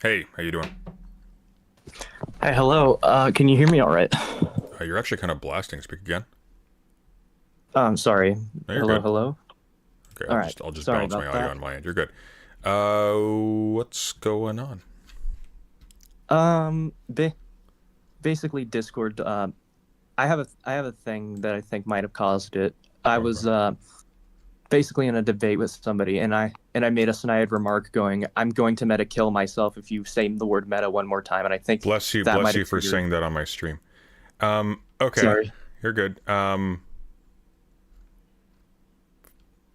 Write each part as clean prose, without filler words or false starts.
Hey, how you doing? Hi, hello. Can you hear me all right? You're actually kind of blasting. Speak again. I'm sorry. No, you're Hello, good. hello. Okay, All right. I'll just Sorry balance my about audio that. on my end. You're good. What's going on? Um, ba basically Discord. I have a thing that I think might have caused it. I Okay. was basically in a debate with somebody, and I made a snide remark going, "I'm going to meta kill myself if you say the word meta one more time," and I think that Bless might you have for triggered. saying that on my stream. Okay, Sorry, you're good.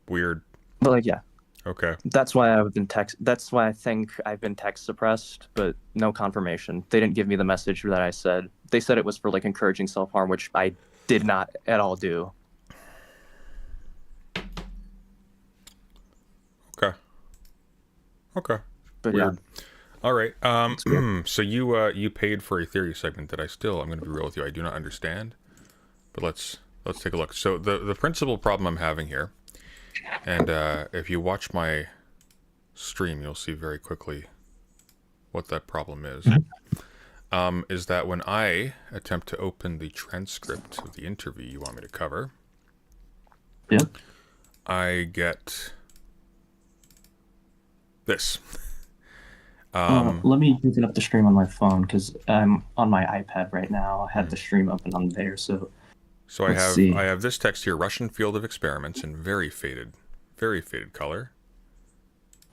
Weird. but like, yeah. Okay. That's why I think I've been text suppressed, but no confirmation. They didn't give me the message that I said. They said it was for like encouraging self-harm, which I did not at all do. Okay. Okay. But yeah, Weird. All right. it's weird. So you paid for a theory segment that I'm going to be real with you. I do not understand, but let's take a look. So the principal problem I'm having here, and if you watch my stream, you'll see very quickly what that problem is that when I attempt to open the transcript of the interview you want me to cover, Yeah. I get this. Let me open up the stream on my phone because I'm on my iPad right now. I had the stream open on there, so So let's see. I have this text here: Russian field of experiments in very faded color,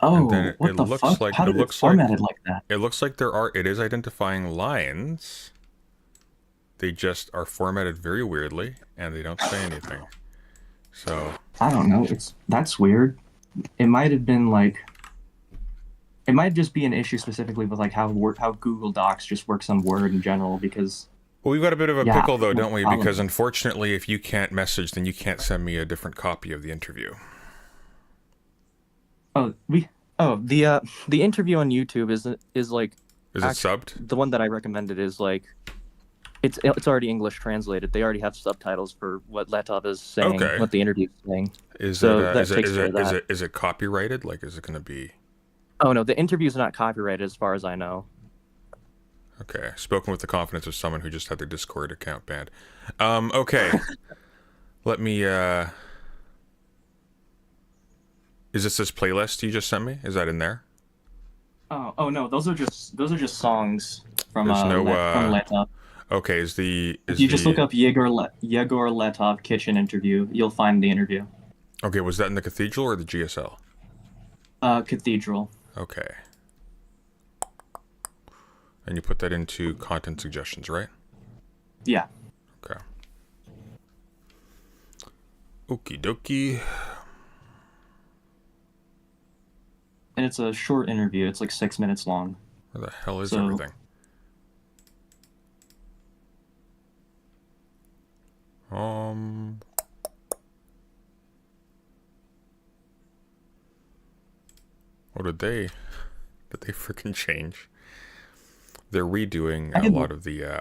and then Oh, what the fuck? How did it formatted like that? it looks like it is identifying lines. They just are formatted very weirdly, and they don't say anything. So I don't know. That's weird. It might have been like it might just be an issue specifically with like how Google Docs just works on Word in general because well, we've got a bit of a yeah, pickle though, no don't we? problem. Because unfortunately, if you can't message, then you can't send me a different copy of the interview. Oh, the interview on YouTube is like Is it actually subbed? the one that I recommended is like it's already English translated. They already have subtitles for what Letov is saying, Okay. what the interview is saying. So that takes care of that. Is it copyrighted? Like, is it going to be Oh no, the interview is not copyrighted as far as I know. okay? Spoken with the confidence of someone who just had their Discord account banned. Okay. Let me. Is this playlist you just sent me? Is that in there? Oh no, those are just songs from There's no. Letov. Okay. If Is you just look the up Yegor Letov kitchen interview, you'll find the interview. okay? Was that in the cathedral or the GSL? Cathedral. Okay. And you put that into content suggestions, right? Yeah. Okay. Okie dokie. And it's a short interview. It's like 6 minutes long. Where the hell is So everything? Um. What did they freaking change? They're redoing I could. a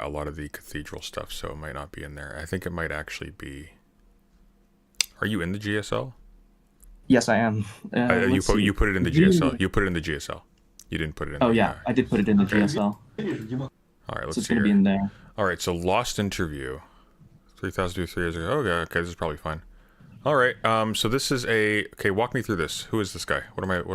lot of the cathedral stuff, so it might not be in there. I think it might actually be. Are you in the GSL? Yes, I am. Let's You see. put it in the GSL. You put it in the GSL. You didn't put it in Oh the. yeah, I did put it in the Okay. GSL, All right. so Let's it's see gonna be here. in there. All right. So lost interview. 3,003 years ago. Okay. Okay. This is probably fine. All right. So this is a. Okay. Walk me through this. Who is this guy? What am I All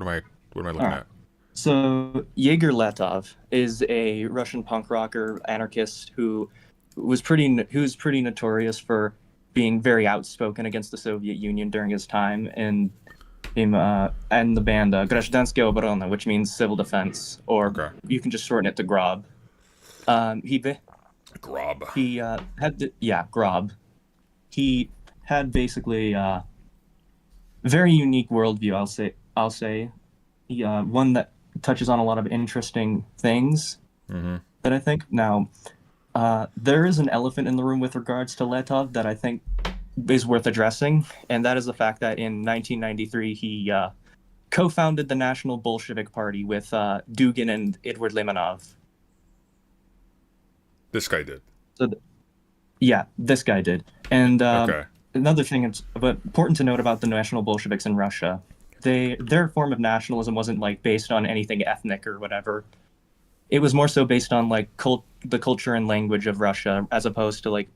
looking right. at? So Yegor Letov is a Russian punk rocker anarchist who's pretty notorious for being very outspoken against the Soviet Union during his time and the band Гражданская оборона, which means civil defense, or Okay. you can just shorten it to GROB. He Grob. GROB. He had basically very unique worldview. I'll say one that touches on a lot of interesting things Mm-hmm. that I think. Now, there is an elephant in the room with regards to Letov that I think is worth addressing, and that is the fact that in 1993 he co-founded the National Bolshevik Party with Dugin and Edward Limonov. This guy did. So, yeah, this guy did. And Okay. another thing it's but important to note about the National Bolsheviks in Russia, their form of nationalism wasn't like based on anything ethnic or whatever. it was more so based on like the culture and language of Russia, as opposed to like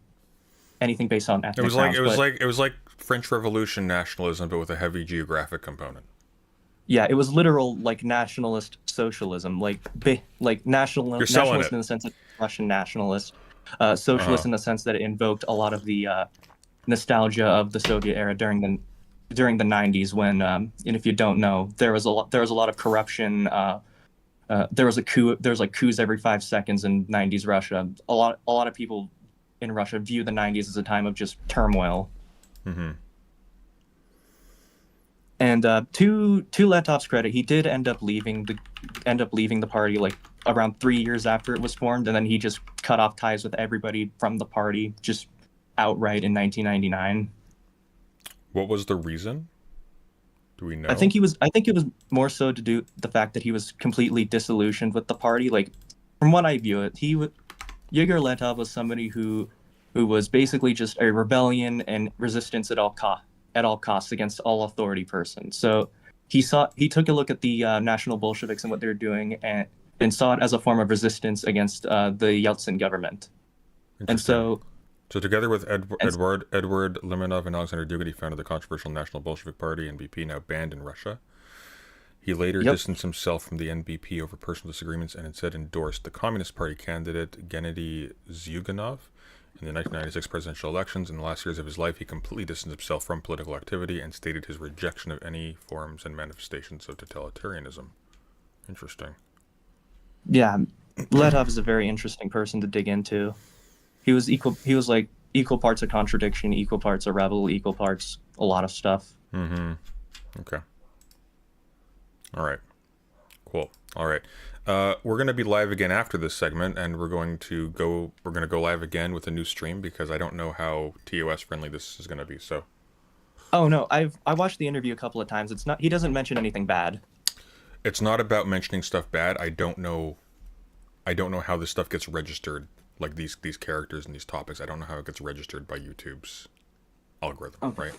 anything based on It ethnic was like grounds. But it was like French Revolution nationalism, but with a heavy geographic component. yeah, it was literal like nationalist socialism, like You're selling nationalist it. in the sense of Russian nationalist, Uh huh. socialist in the sense that it invoked a lot of the nostalgia of the Soviet era during the 90s when, and if you don't know, there was a lot of corruption. There was a coup. There was like coups every 5 seconds in 90s Russia. A lot of people in Russia view the 90s as a time of just turmoil. Mm-hmm. And to Letov's credit, he did end up leaving the party like around 3 years after it was formed, and then he just cut off ties with everybody from the party just outright in 1999. What was the reason? Do we I know? think he was. I think it was more so to do the fact that he was completely disillusioned with the party. Like, from what I view it, Yegor Letov was somebody who was basically just a rebellion and resistance at all costs against all authority persons. So he took a look at the National Bolsheviks and what they're doing and saw it as a form of resistance against the Yeltsin government. And Interesting. so So together with and Edward Limonov and Alexander Dugin, he founded the controversial National Bolshevik Party (NBP), now banned in Russia. He later yep. distanced himself from the NBP over personal disagreements and instead endorsed the Communist Party candidate Gennady Zyuganov in the 1996 presidential elections. In the last years of his life, he completely distanced himself from political activity and stated his rejection of any forms and manifestations of totalitarianism. Interesting. Yeah, Letov is a very interesting person to dig into. He was equal. He was like equal parts a contradiction, equal parts a rebel, equal parts a lot of stuff. Mm-hmm. Okay. All right. Cool. All right. We're going to be live again after this segment, and we're going to go live again with a new stream because I don't know how TOS friendly this is going to be. So Oh no, I watched the interview a couple of times. It's not. He doesn't mention anything bad. it's not about mentioning stuff bad. I don't know. I don't know how this stuff gets registered, like these characters and these topics. I don't know how it gets registered by YouTube's algorithm, Okay. right?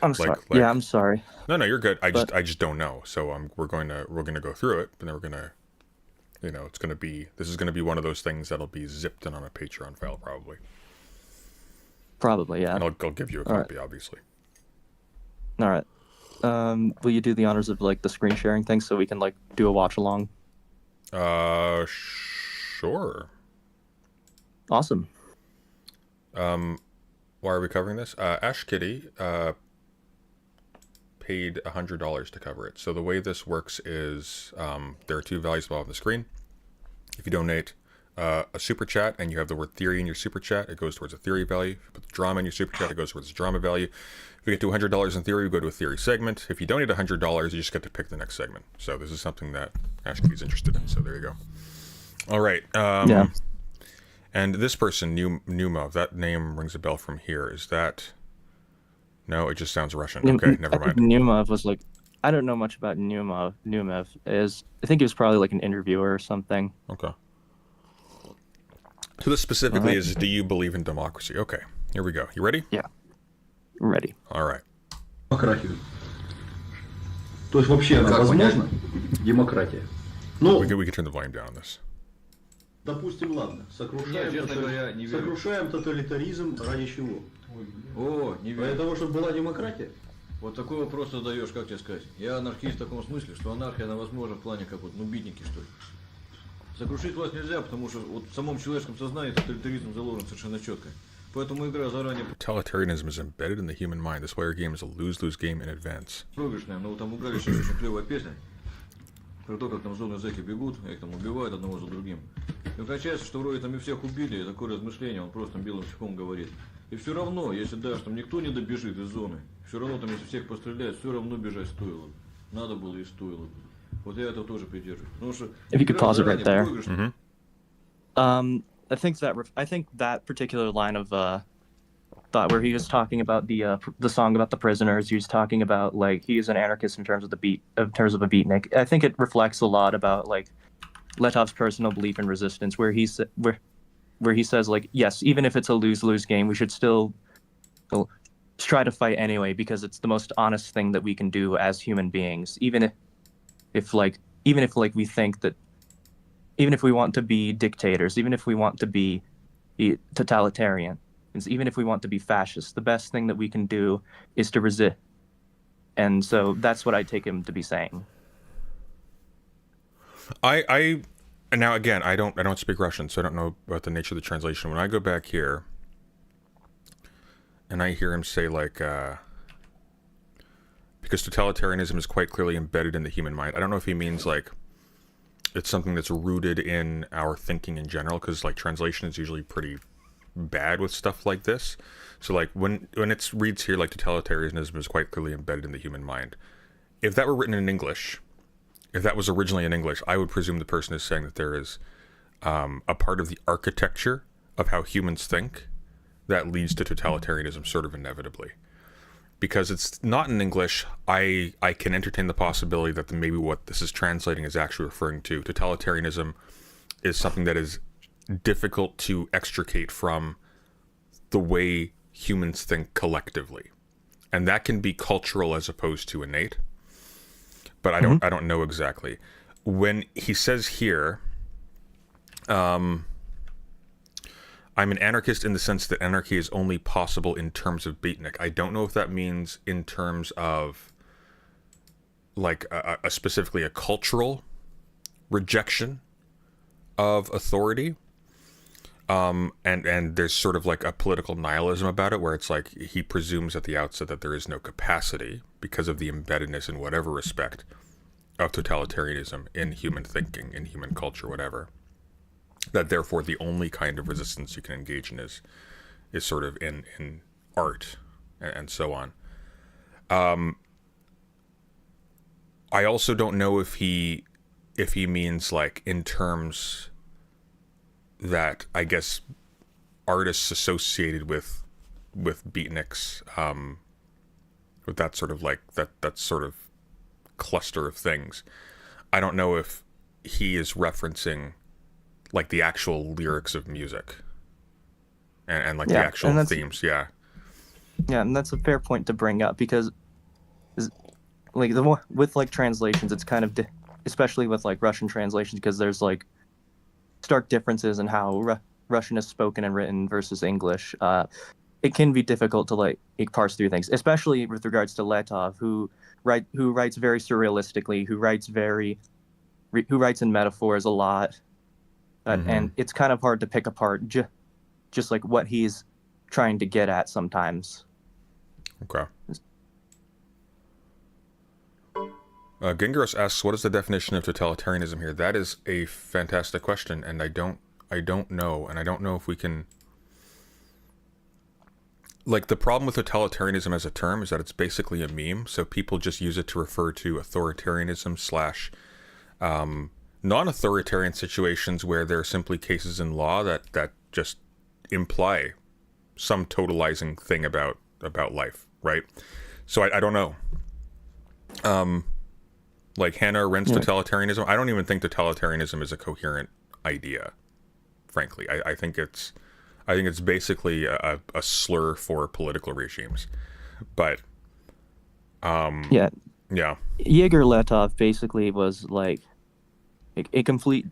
I'm Like sorry. Yeah, I'm sorry. no, you're good. But I just don't know. So we're going to go through it, and then we're going to, it's going to be, this is going to be one of those things that'll be zipped in on a Patreon file probably. probably, yeah. And I'll give you a All right. copy, obviously. All right. Will you do the honors of like the screen sharing thing so we can like do a watch along? Sure. Awesome. Why are we covering this? Ash Kitty paid $100 to cover it. So the way this works is there are two values above on the screen. If you donate a super chat and you have the word theory in your super chat, it goes towards a theory value. If you put the drama in your super chat, it goes towards a drama value. If you get to $100 in theory, we go to a theory segment. If you donate $100, you just get to pick the next segment. So this is something that Ash Kitty's interested in. So there you go. All right. Yeah. And this person, Numov, that name rings a bell from here. Is that... No, it just sounds Russian. Okay, never I think mind. Numov was like, I don't know much about Numov. I think he was probably like an interviewer or something. Okay. So this specifically is, do you believe in democracy? Okay, here we go. You ready? Yeah. Ready. All right. Демократию. То есть вообще она возможна? Демократия. Ну, We can turn the volume down on this. допустим, ладно, Нет, честно говоря, не верю. сокрушаем тоталитаризм ради чего? О, не Ради верю. того, чтобы была демократия? Вот такой вопрос задаешь, как тебе сказать. Я анархист в таком смысле, что анархия, она возможна в плане как вот, ну, битники, что ли. Сокрушить власть нельзя, потому что вот в самом человеческом сознании тоталитаризм заложен совершенно четко. Поэтому игра заранее Totalitarianism is embedded in the human mind. This player game is a lose-lose game in advance. проигрышная. Но вот там у Гали сейчас очень клевая песня. Про то, как там зоны зэки бегут, и их там убивают одного за другим. И окончается, что вроде там и всех убили, и такое размышление, он просто белым стихом говорит. И все равно, если даже там никто не добежит из зоны, все равно там, если всех постреляют, все равно бежать стоило. Надо было и стоило. Вот я этого тоже придерживаюсь. Потому что If you could игра pause it right заранее there. проигрышная. I think that particular line of thought where he was talking about the song about the prisoners, he was talking about like he is an anarchist in terms of a beatnik. I think it reflects a lot about like Letov's personal belief in resistance, where he says like, yes, even if it's a lose-lose game, we should still try to fight anyway because it's the most honest thing that we can do as human beings, even if we think that even if we want to be dictators, even if we want to be totalitarian, even if we want to be fascist, the best thing that we can do is to resist. And so that's what I take him to be saying. And now again, I don't speak Russian, so I don't know about the nature of the translation. When I go back here and I hear him say like, because totalitarianism is quite clearly embedded in the human mind. I don't know if he means like it's something that's rooted in our thinking in general, because like translation is usually pretty bad with stuff like this. So like when it reads here like totalitarianism is quite clearly embedded in the human mind. If that were written in English, if that was originally in English, I would presume the person is saying that there is a part of the architecture of how humans think that leads to totalitarianism sort of inevitably. Because it's not in English, I can entertain the possibility that maybe what this is translating is actually referring to. Totalitarianism is something that is difficult to extricate from the way humans think collectively. And that can be cultural as opposed to innate. But I don't know exactly. When he says here, I'm an anarchist in the sense that anarchy is only possible in terms of beatnik. I don't know if that means in terms of like specifically a cultural rejection of authority. And there's sort of like a political nihilism about it, where it's like he presumes at the outset that there is no capacity because of the embeddedness in whatever respect of totalitarianism in human thinking, in human culture, whatever. That therefore the only kind of resistance you can engage in is sort of in art and so on. I also don't know if he means like in terms that I guess artists associated with beatniks, with that sort of like that sort of cluster of things. I don't know if he is referencing like the actual lyrics of music and like the actual themes. Yeah, and that's a fair point to bring up, because like the more with like translations, it's kind of especially with like Russian translations, because there's like stark differences in how Russian is spoken and written versus English. It can be difficult to like parse through things, especially with regards to Letov, who writes very surrealistically, who writes in metaphors a lot. And it's kind of hard to pick apart just like what he's trying to get at sometimes. Okay. Gingaros asks, what is the definition of totalitarianism here? That is a fantastic question, and I don't know, and I don't know if we can... Like, the problem with totalitarianism as a term is that it's basically a meme, so people just use it to refer to authoritarianism / non-authoritarian situations where there are simply cases in law that just imply some totalizing thing about life, right? So I don't know. Like Hannah Arendt's totalitarianism, I don't even think totalitarianism is a coherent idea, frankly. I think it's basically a slur for political regimes. But yeah. Yegor Letov basically was like a complete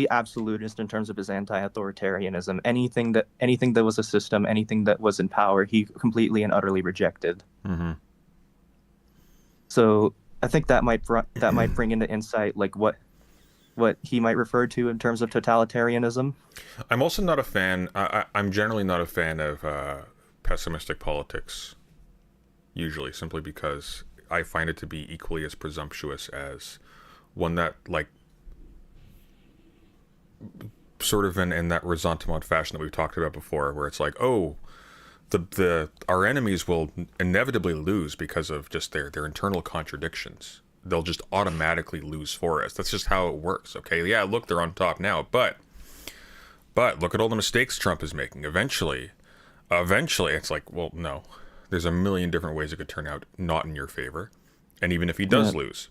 absolutist in terms of his anti-authoritarianism. Anything that was a system, anything that was in power, he completely and utterly rejected. Mm-hmm. So I think that might bring into insight like what he might refer to in terms of totalitarianism. I'm also not a fan. I'm generally not a fan of pessimistic politics, usually, simply because I find it to be equally as presumptuous as one that like sort of in that ressentiment fashion that we've talked about before, where it's like, oh, our enemies will inevitably lose because of just their internal contradictions. They'll just automatically lose for us. That's just how it works. Okay, yeah, look, they're on top now, but look at all the mistakes Trump is making. Eventually, it's like, well, no, there's a million different ways it could turn out not in your favor, and even if he does lose,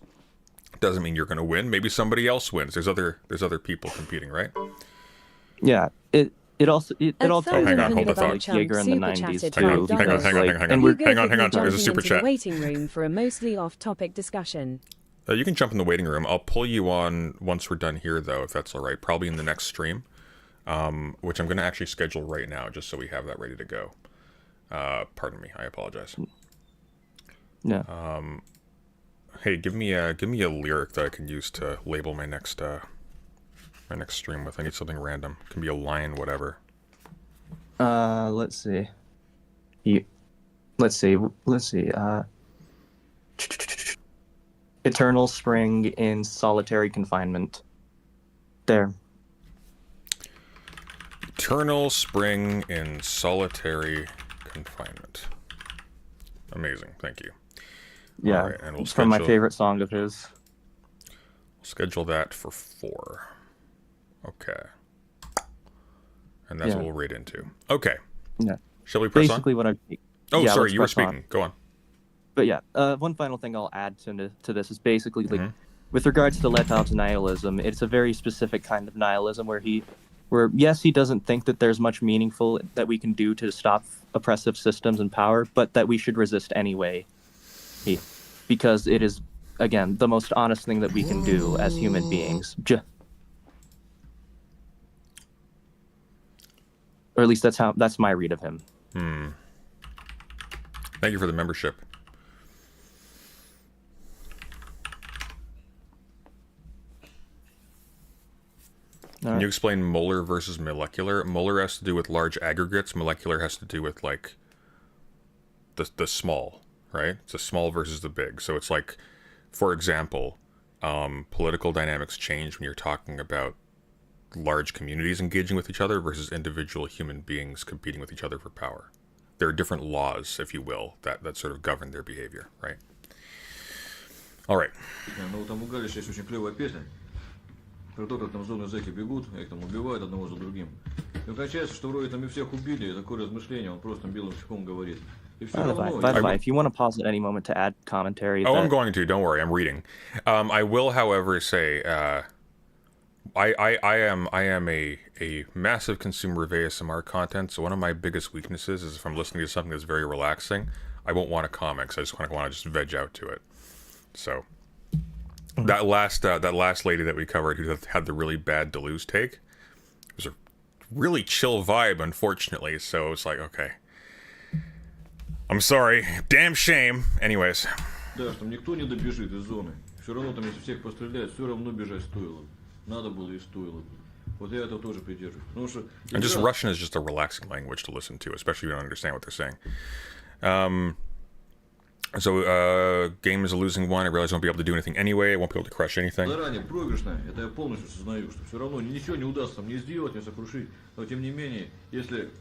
doesn't mean you're going to win. Maybe somebody else wins. There's other people competing, right? Yeah. It all hang on, hold the thought. Yegor in the 90s too. Hang on. There's a super chat. Waiting room for a mostly off-topic discussion. You can jump in the waiting room. I'll pull you on once we're done here, though, if that's all right. Probably in the next stream, which I'm going to actually schedule right now, just so we have that ready to go. Pardon me. I apologize. Yeah. Hey, give me a lyric that I can use to label my next stream with. I need something random. It can be a line, whatever. Let's see. Let's see. Eternal spring in solitary confinement. There. Eternal spring in solitary confinement. Amazing. Thank you. Yeah. All right, and we'll it's from my favorite song of his. We'll schedule that for 4. Okay. And that's what we'll read into. Okay. Yeah. Shall we press Basically on? what I... Oh, yeah, sorry, let's you were press on. speaking. Go on. But yeah, one final thing I'll add to this is basically like, with regards to Letov's nihilism, it's a very specific kind of nihilism where yes, he doesn't think that there's much meaningful that we can do to stop oppressive systems and power, but that we should resist anyway. Because it is, again, the most honest thing that we can do as human beings. Or at least that's my read of him. Thank you for the membership. Can you explain molar versus molecular? Molar has to do with large aggregates. Molecular has to do with, like, the small, right? It's the small versus the big. So it's like, for example, political dynamics change when you're talking about large communities engaging with each other versus individual human beings competing with each other for power. There are different laws, if you will, that sort of govern their behavior, right? All right. Ну, там у Галича есть очень клевая песня. Про то, как там зоны зэки бегут, их там убивают одного за другим. И получается, что вроде там и всех убили, и такое размышление, он просто белым языком говорит. И все равно... By the way, if you want to pause at any moment to add commentary... Oh, I'm going to. Don't worry. I'm reading. I will, however, say... I am a massive consumer of ASMR content, so one of my biggest weaknesses is if I'm listening to something that's very relaxing, I won't want to comment, because I just want to just veg out to it. So that last lady that we covered who had the really bad Deleuze take, it was a really chill vibe, unfortunately. So it's like, okay, I'm sorry, damn shame. Anyways. Да, что никто не добежит из зоны. Все равно там, если всех пострелять, все равно бежать стоило. Надо было и стоило. Вот я этого тоже придерживаюсь. Потому что... And just Russian is just a relaxing language to listen to, especially if you don't understand what they're saying. So, game is a losing one. I realize I won't be able to do anything anyway. I won't be able to crush anything. Заранее проигрышная, это я полностью сознаю, что все равно ничего не удастся там не сделать, не сокрушить. Но тем не менее, если...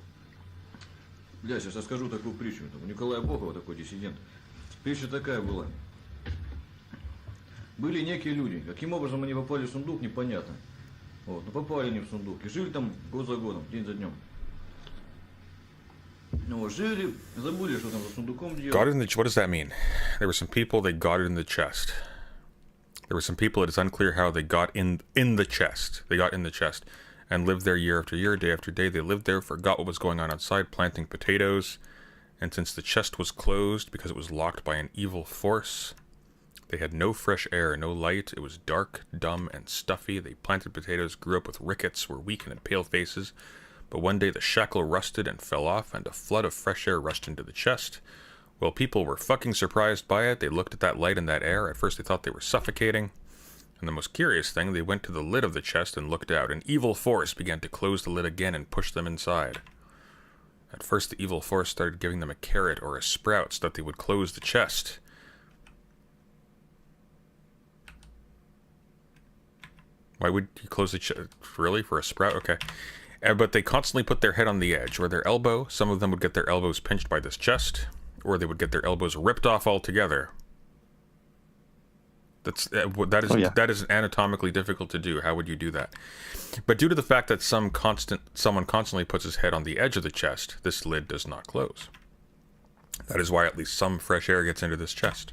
Бля, сейчас расскажу такую притчу. Там, у Николая Бохова такой диссидент. Притча такая была. Были некие люди. Каким образом они попали в сундук, непонятно. Вот, но попали они в сундук. И жили там год за годом, день за днем. Ну, жили, забыли, что там за сундуком делать. Got it in the... What does that mean? There were some people, they got it in the chest. There were some people, it is unclear how they got in the chest. They got in the chest and lived there year after year, day after day. They lived there, forgot what was going on outside, planting potatoes. And since the chest was closed because it was locked by an evil force, they had no fresh air, no light. It was dark, dumb, and stuffy. They planted potatoes, grew up with rickets, were weak and had pale faces. But one day the shackle rusted and fell off, and a flood of fresh air rushed into the chest. Well, people were fucking surprised by it. They looked at that light and that air. At first they thought they were suffocating. And the most curious thing, they went to the lid of the chest and looked out. An evil force began to close the lid again and push them inside. At first the evil force started giving them a carrot or a sprout so that they would close the chest. Why would you close the chest? Really? For a sprout? Okay. But they constantly put their head on the edge, or their elbow. Some of them would get their elbows pinched by this chest, or they would get their elbows ripped off altogether. That is anatomically difficult to do. How would you do that? But due to the fact that someone constantly puts his head on the edge of the chest, this lid does not close. That is why at least some fresh air gets into this chest.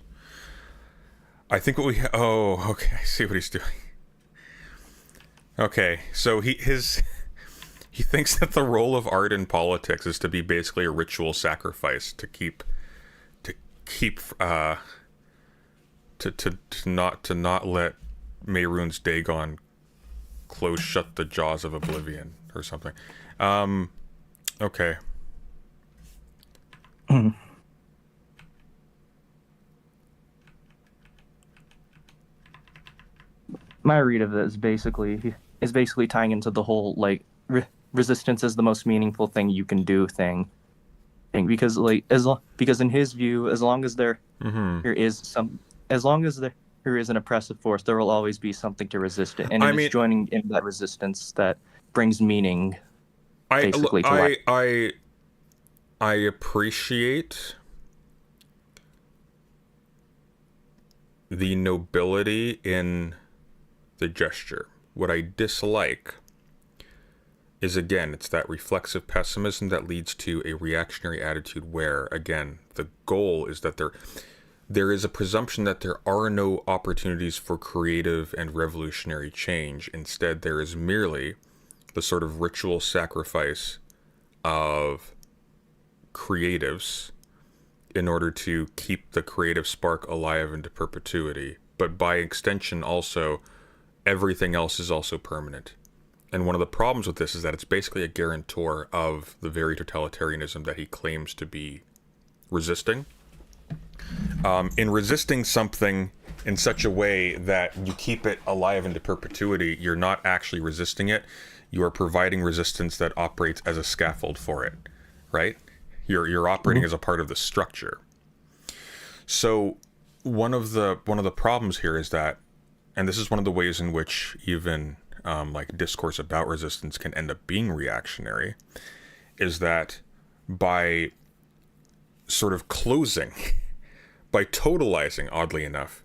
I think what we... Oh, okay. I see what he's doing. Okay, so he thinks that the role of art in politics is to be basically a ritual sacrifice to keep to not let Mehrunes Dagon close shut the jaws of oblivion or something. Okay. My read of it is basically tying into the whole like resistance is the most meaningful thing you can do thing because because in his view, as long as there is an oppressive force, there will always be something to resist it, and it's joining in that resistance that brings meaning. Basically, to life. I appreciate the nobility in the gesture. What I dislike is, again, it's that reflexive pessimism that leads to a reactionary attitude where, again, the goal is that there is a presumption that there are no opportunities for creative and revolutionary change. Instead, there is merely the sort of ritual sacrifice of creatives in order to keep the creative spark alive into perpetuity. But by extension, also, everything else is also permanent. And one of the problems with this is that it's basically a guarantor of the very totalitarianism that he claims to be resisting. In resisting something in such a way that you keep it alive into perpetuity, you're not actually resisting it. You are providing resistance that operates as a scaffold for it, right? You're operating as a part of the structure. So one of the problems here is that, and this is one of the ways in which even like discourse about resistance can end up being reactionary, is that by sort of closing, by totalizing, oddly enough,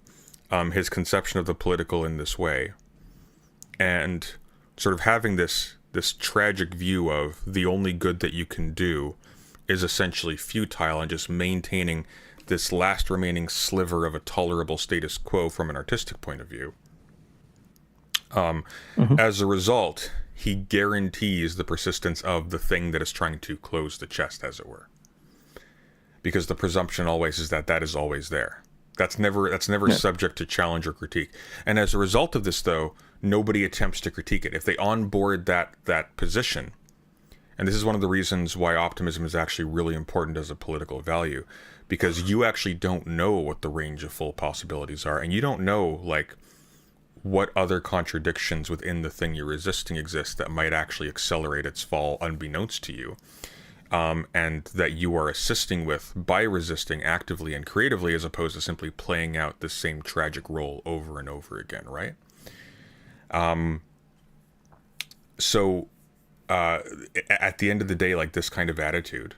his conception of the political in this way, and sort of having this tragic view of the only good that you can do is essentially futile, and just maintaining this last remaining sliver of a tolerable status quo from an artistic point of view. As a result, he guarantees the persistence of the thing that is trying to close the chest, as it were. Because the presumption always is that that is always there. That's never subject to challenge or critique. And as a result of this, though, nobody attempts to critique it. If they onboard that position, and this is one of the reasons why optimism is actually really important as a political value, because you actually don't know what the range of full possibilities are, and you don't know, like, what other contradictions within the thing you're resisting exist that might actually accelerate its fall unbeknownst to you, and that you are assisting with by resisting actively and creatively, as opposed to simply playing out the same tragic role over and over again, right? So at the end of the day, like, this kind of attitude,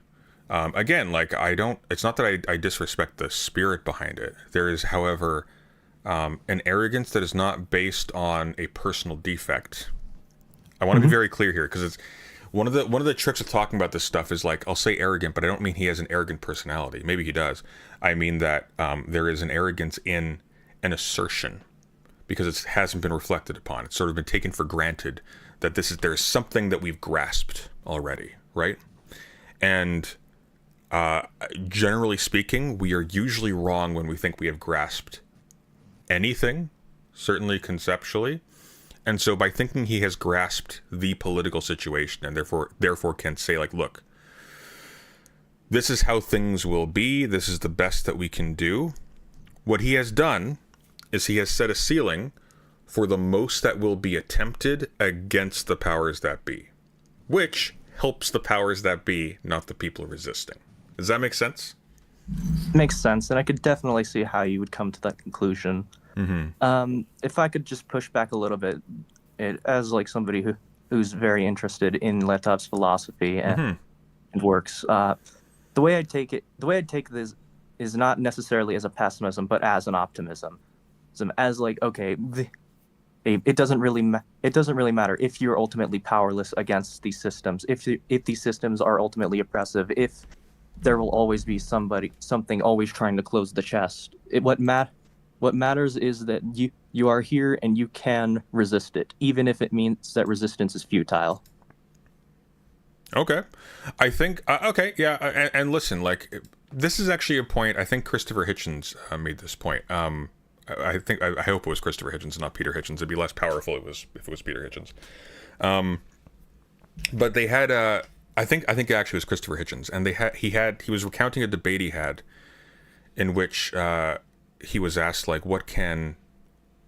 again, like, it's not that I disrespect the spirit behind it. There is, however, an arrogance that is not based on a personal defect. I want to be very clear here, because it's one of the tricks of talking about this stuff is, like, I'll say arrogant, but I don't mean he has an arrogant personality. Maybe he does. I mean that there is an arrogance in an assertion, because it hasn't been reflected upon. It's sort of been taken for granted that there's something that we've grasped already, right? And generally speaking, we are usually wrong when we think we have grasped anything, certainly conceptually. And so by thinking he has grasped the political situation, and therefore can say, like, look, this is how things will be, this is the best that we can do, what he has done is he has set a ceiling for the most that will be attempted against the powers that be, which helps the powers that be, not the people resisting. Does that make sense? Makes sense, and I could definitely see how you would come to that conclusion. If I could just push back a little bit, as like somebody who's very interested in Letov's philosophy and works, the way I'd take this is not necessarily as a pessimism, but as an optimism. As like, okay, it doesn't really matter if you're ultimately powerless against these systems. If these systems are ultimately oppressive, if there will always be something always trying to close the chest. What matters is that you are here and you can resist it, even if it means that resistance is futile. Okay. I think, okay, yeah, and listen, like, this is actually a point, I think Christopher Hitchens made this point. I hope it was Christopher Hitchens and not Peter Hitchens. It'd be less powerful if it was Peter Hitchens. But they had I think actually it was Christopher Hitchens, and he was recounting a debate he had in which he was asked, like, what can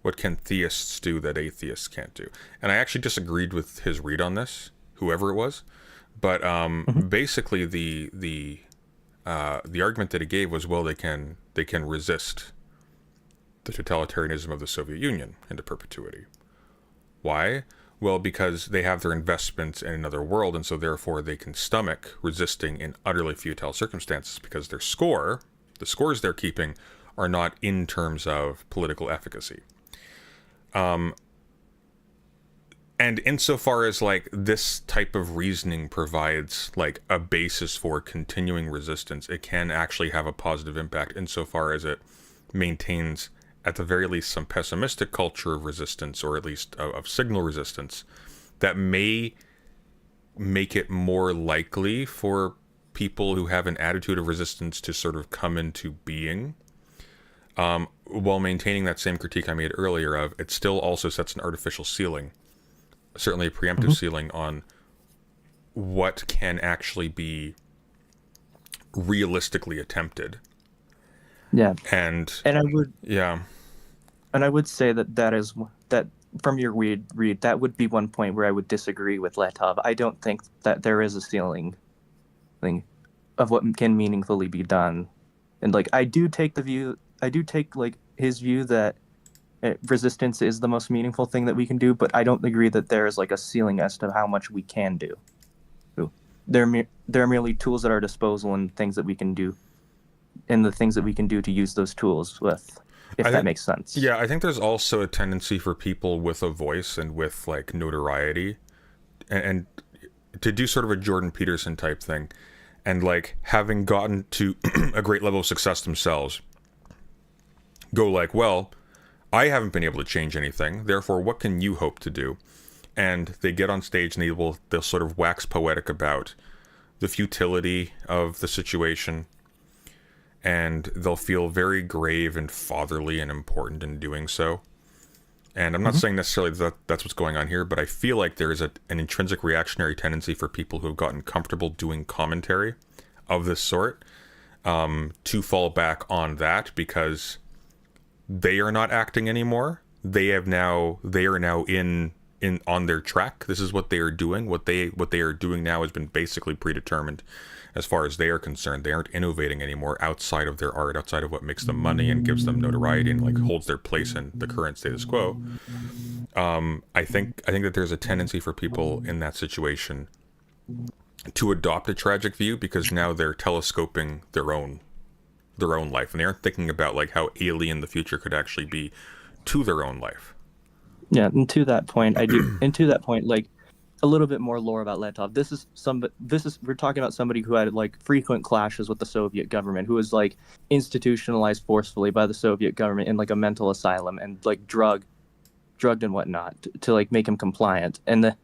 theists do that atheists can't do? And I actually disagreed with his read on this, whoever it was. But basically the argument that he gave was, well, they can resist the totalitarianism of the Soviet Union into perpetuity. Why? Well, because they have their investments in another world, and so therefore they can stomach resisting in utterly futile circumstances, because the scores they're keeping are not in terms of political efficacy. And insofar as, like, this type of reasoning provides, like, a basis for continuing resistance, it can actually have a positive impact insofar as it maintains, at the very least, some pessimistic culture of resistance, or at least of signal resistance, that may make it more likely for people who have an attitude of resistance to sort of come into being, while maintaining that same critique I made earlier of, it still also sets an artificial ceiling, certainly a preemptive ceiling, on what can actually be realistically attempted. Yeah. And I would yeah. And I would say that from your read, that would be one point where I would disagree with Letov. I don't think that there is a ceiling thing of what can meaningfully be done. And, like, I do take like his view that resistance is the most meaningful thing that we can do, but I don't agree that there is, like, a ceiling as to how much we can do. They're merely tools at our disposal, and things that we can do, and the things that we can do to use those tools with. If that makes sense. Yeah, I think there's also a tendency for people with a voice and with, like, notoriety and to do sort of a Jordan Peterson type thing, and, like, having gotten to a great level of success themselves, go like, well, I haven't been able to change anything, therefore what can you hope to do? And they get on stage and they'll sort of wax poetic about the futility of the situation, and they'll feel very grave and fatherly and important in doing so. And I'm not saying necessarily that's what's going on here, but I feel like there is an intrinsic reactionary tendency for people who have gotten comfortable doing commentary of this sort to fall back on that, because they are not acting anymore. They are now in on their track. This is what they are doing. What they are doing now has been basically predetermined. As far as they are concerned, they aren't innovating anymore outside of their art, outside of what makes them money and gives them notoriety and, like, holds their place in the current status quo. I think that there's a tendency for people in that situation to adopt a tragic view, because now they're telescoping their own life, and they aren't thinking about, like, how alien the future could actually be to their own life. Yeah, and to that point, like, a little bit more lore about Letov. We're talking about somebody who had, like, frequent clashes with the Soviet government, who was, like, institutionalized forcefully by the Soviet government in, like, a mental asylum, and, like, drugged and whatnot to like make him compliant, and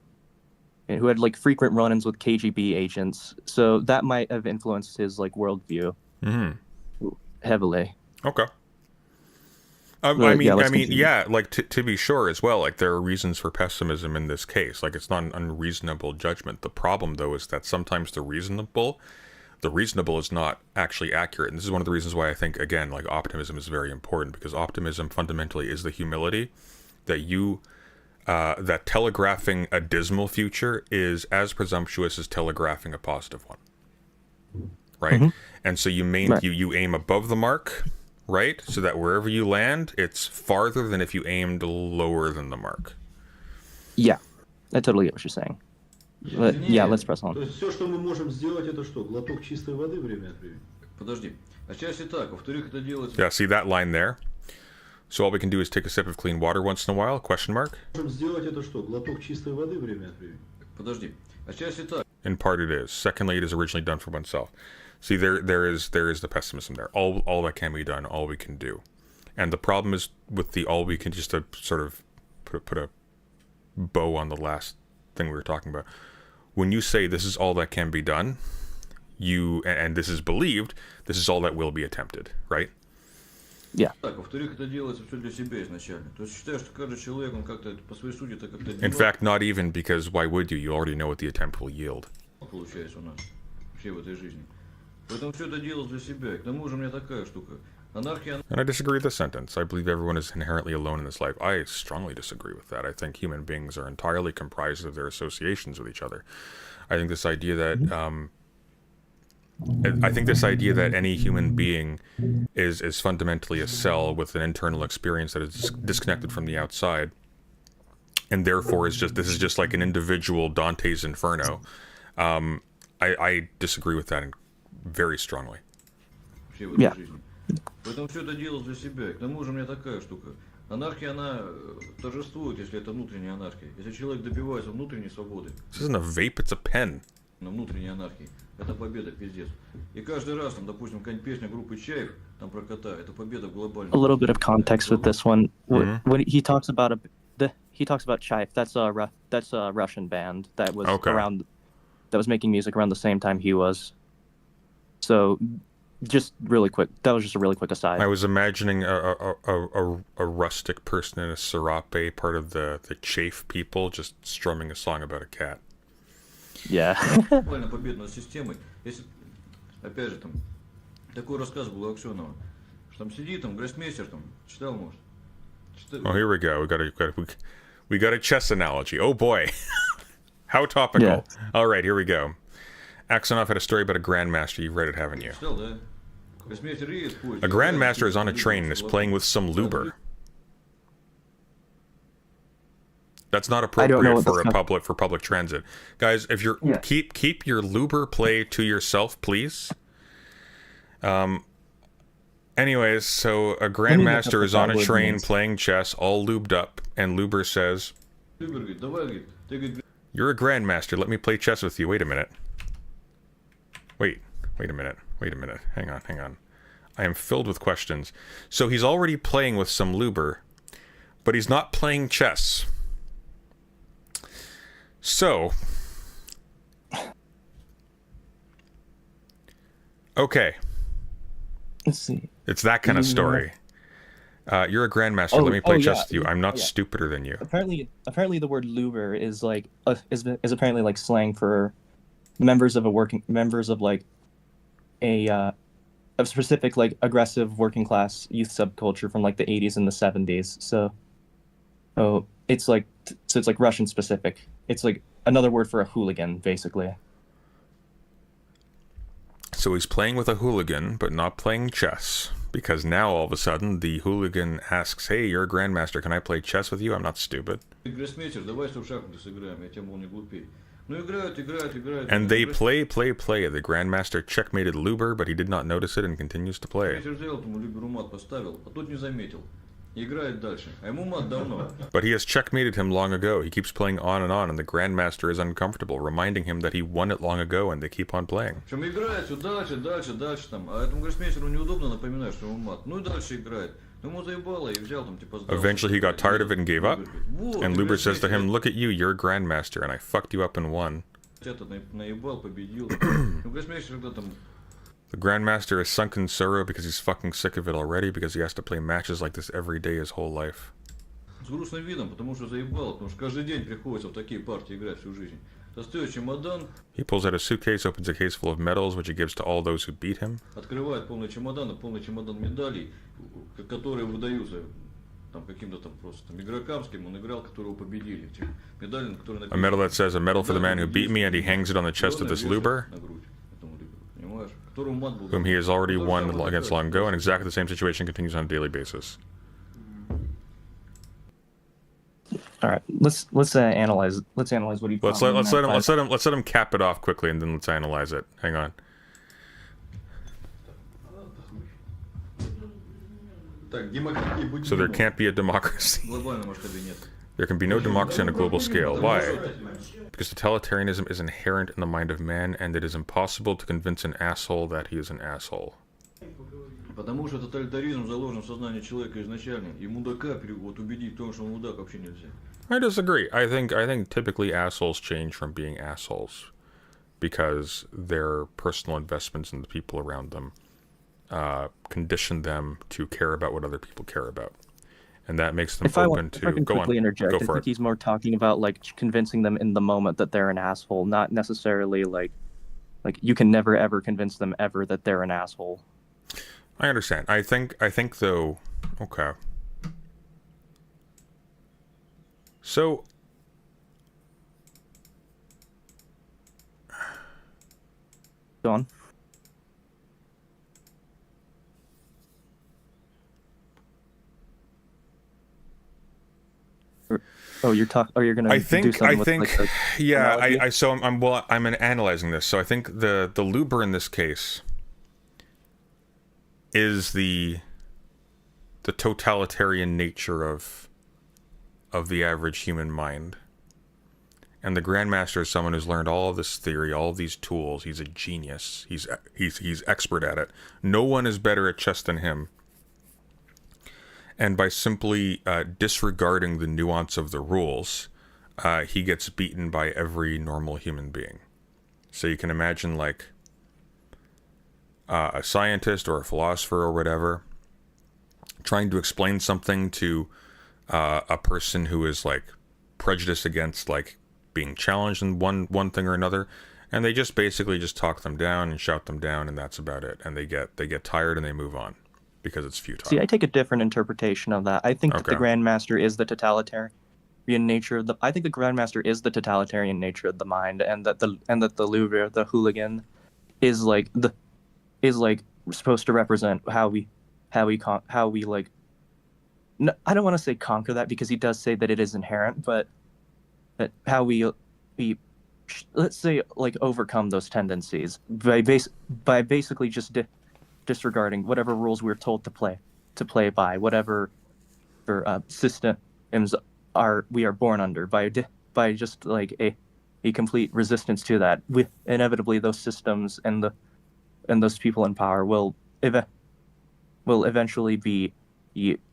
who had, like, frequent run-ins with KGB agents. So that might have influenced his, like, worldview heavily. Okay. Yeah, like, to be sure as well, like, there are reasons for pessimism in this case. Like, it's not an unreasonable judgment. The problem, though, is that sometimes the reasonable is not actually accurate. And this is one of the reasons why I think, again, like, optimism is very important, because optimism fundamentally is the humility that telegraphing a dismal future is as presumptuous as telegraphing a positive one. Right? And so you aim above the mark, right? So that wherever you land, it's farther than if you aimed lower than the mark. Yeah, I totally get what you're saying. But, yeah, let's press on. То есть все, что мы можем сделать, это что? Глоток чистой воды время от времени? Подожди. Отчасти так. Во-вторых, это делается... Yeah, see that line there? So all we can do is take a sip of clean water once in a while? Question mark? Можем сделать это что? Глоток чистой воды время от времени? Подожди. Отчасти так. In part it is. Secondly, it is originally done for oneself. See, there is the pessimism there. All that can be done, all we can do. And the problem is with the all we can, just to sort of put a bow on the last thing we were talking about. When you say this is all that can be done, and this is believed, this is all that will be attempted, right? Yeah. Так, во-вторых, это делается все для себя изначально. То есть считаю, что каждый человек, он как-то по своей сути, так как-то In fact, not even, because why would you? You already know what the attempt will yield. получается у нас вообще в этой жизни. Поэтому все это делалось для себя. И к тому же у меня такая штука. Анархия, And I disagree with this sentence. I believe everyone is inherently alone in this life. I strongly disagree with that. I think human beings are entirely comprised of their associations with each other. I think this idea that any human being is fundamentally a cell with an internal experience that is disconnected from the outside, and therefore this is just like an individual Dante's Inferno. I disagree with that very strongly. вообще в этой Yeah. жизни. Поэтому все это делалось для себя. И к тому же у меня такая штука. Анархия, она торжествует, если это внутренняя анархия. Если человек добивается внутренней свободы, This isn't a vape, it's a pen. на внутренней анархии, это победа, пиздец. И каждый раз, там, допустим, какая-нибудь песня группы Чаев, там про кота, это победа в глобальном. A little bit of context with this one. When he talks about Chive, that's a Russian band that was Okay. that was making music around the same time he was. So, just really quick. That was just a really quick aside. I was imagining a rustic person in a serape, part of the chafe people, just strumming a song about a cat. Yeah. Глобально победа над системой. Если, опять же, там, такой рассказ был у Аксенова, что там сидит, там, гроссмейстер, там, читал, может. Oh, here we go. We got a chess analogy. Oh boy, how topical. Yeah. All right, here we go. Aksionov had a story about a grandmaster. You've read it, haven't you? Читал, да? Гроссмейстер едет, ходит. A grandmaster is on a train and is playing with some loober. That's not know appropriate what for that's for public transit, guys. If you're Yeah. keep your loober play to yourself, please. Anyways, so a grandmaster is on a that word train means. playing chess, all lubed up, and Luber says, Любер говорит, давай, говорит, ты, говорит, "You're a grandmaster. Let me play chess with you." Wait a minute. Wait a minute. Hang on. I am filled with questions. So he's already playing with some Luber, but he's not playing chess. So, okay, Let's see. it's that kind of story. You're a grandmaster. Let me play chess with you. I'm not stupider than you. Apparently, the word "luber" is like is apparently like slang for members of like a specific like aggressive working class youth subculture from like the 80s and the 70s. So it's like Russian specific. It's like another word for a hooligan, basically. So he's playing with a hooligan, but not playing chess. Because now, all of a sudden, the hooligan asks, "Hey, you're a grandmaster. Can I play chess with you? I'm not stupid." гроссмейстер, давай что в шахматы сыграем, я тебя, мол, не глупей. Ну, играют. And they play. The grandmaster checkmated Luber, but he did not notice it and continues to play. Гроссмейстер взял, ему Люберу мат поставил, а тот не заметил. И играет дальше. А ему мат давно. But he has checkmated him long ago. He keeps playing on, and the grandmaster is uncomfortable, reminding him that he won it long ago, and they keep on playing. Причем играет все дальше там. А этому гроссмейстеру неудобно напоминать, что ему мат. Ну и дальше играет. Ну ему заебало и взял там типа... сдался. Eventually, he got tired of it and gave up. Вот, And и Luber says to him, гроссмейстер "Look at you, you're a grandmaster, and I fucked you up and won." этот наебал, победил. Ну гроссмейстер когда там... The grandmaster is sunk in sorrow because he's fucking sick of it already, because he has to play matches like this every day his whole life. С грустным видом, потому что заебало, потому что каждый день приходится в такие партии играть всю жизнь. Достает чемодан, He pulls out a suitcase, opens a case full of medals, which he gives to all those who beat him. открывает полный чемодан медалей, которые выдаются там каким-то там просто там игрокам, с кем он играл, которого победили. Эти медали, на которые A medal that says, "A medal for the man who beat me," and he hangs it on the chest of this Luber, на грудь этому Люберу, понимаешь? Которому мат был whom he has already То же won самое against такая long ago, and exactly the same situation continues on a daily basis. All right, let's analyze what he. Let's let him cap it off quickly, and then let's analyze it. Hang on. Так, демократии будь So there минимум. can't be a democracy. В глобальном масштабе нет. There can be no democracy on a global scale. Why? Because totalitarianism is inherent in the mind of man, and it is impossible to convince an asshole that he is an asshole. Потому что тоталитаризм заложен в сознании человека изначально, и мудака вот убедить в том, что он мудак, вообще нельзя. I disagree. I think typically assholes change from being assholes because their personal investments in the people around them condition them to care about what other people care about, and that makes them If I open if I to can go on. quickly interject, Go I for think it. he's more talking about like convincing them in the moment that they're an asshole, not necessarily like you can never ever convince them ever that they're an asshole. I understand. I think though. Okay. So Go on. Oh, you're talking. Oh, you're gonna do something I with think, like the yeah. analogy? I'm analyzing this. So I think the Luber in this case is the totalitarian nature of the average human mind, and the Grandmaster is someone who's learned all of this theory, all of these tools. He's a genius. He's expert at it. No one is better at chess than him. And by simply disregarding the nuance of the rules, he gets beaten by every normal human being. So you can imagine like a scientist or a philosopher or whatever trying to explain something to a person who is like prejudiced against like being challenged in one thing or another, and they just basically just talk them down and shout them down, and that's about it. And they get tired and they move on because it's futile. See, I take a different interpretation of that. I think that the Okay. Grandmaster is the totalitarian nature of the. I think the Grandmaster is the totalitarian nature of the mind, and that the Louvre, the hooligan, is like supposed to represent how we like. No, I don't want to say conquer that because he does say that it is inherent, but that how we let's say like overcome those tendencies by basically just disregarding whatever rules we're told to play by, whatever systems we are born under, by just like a complete resistance to that. Inevitably those systems and those people in power will eventually be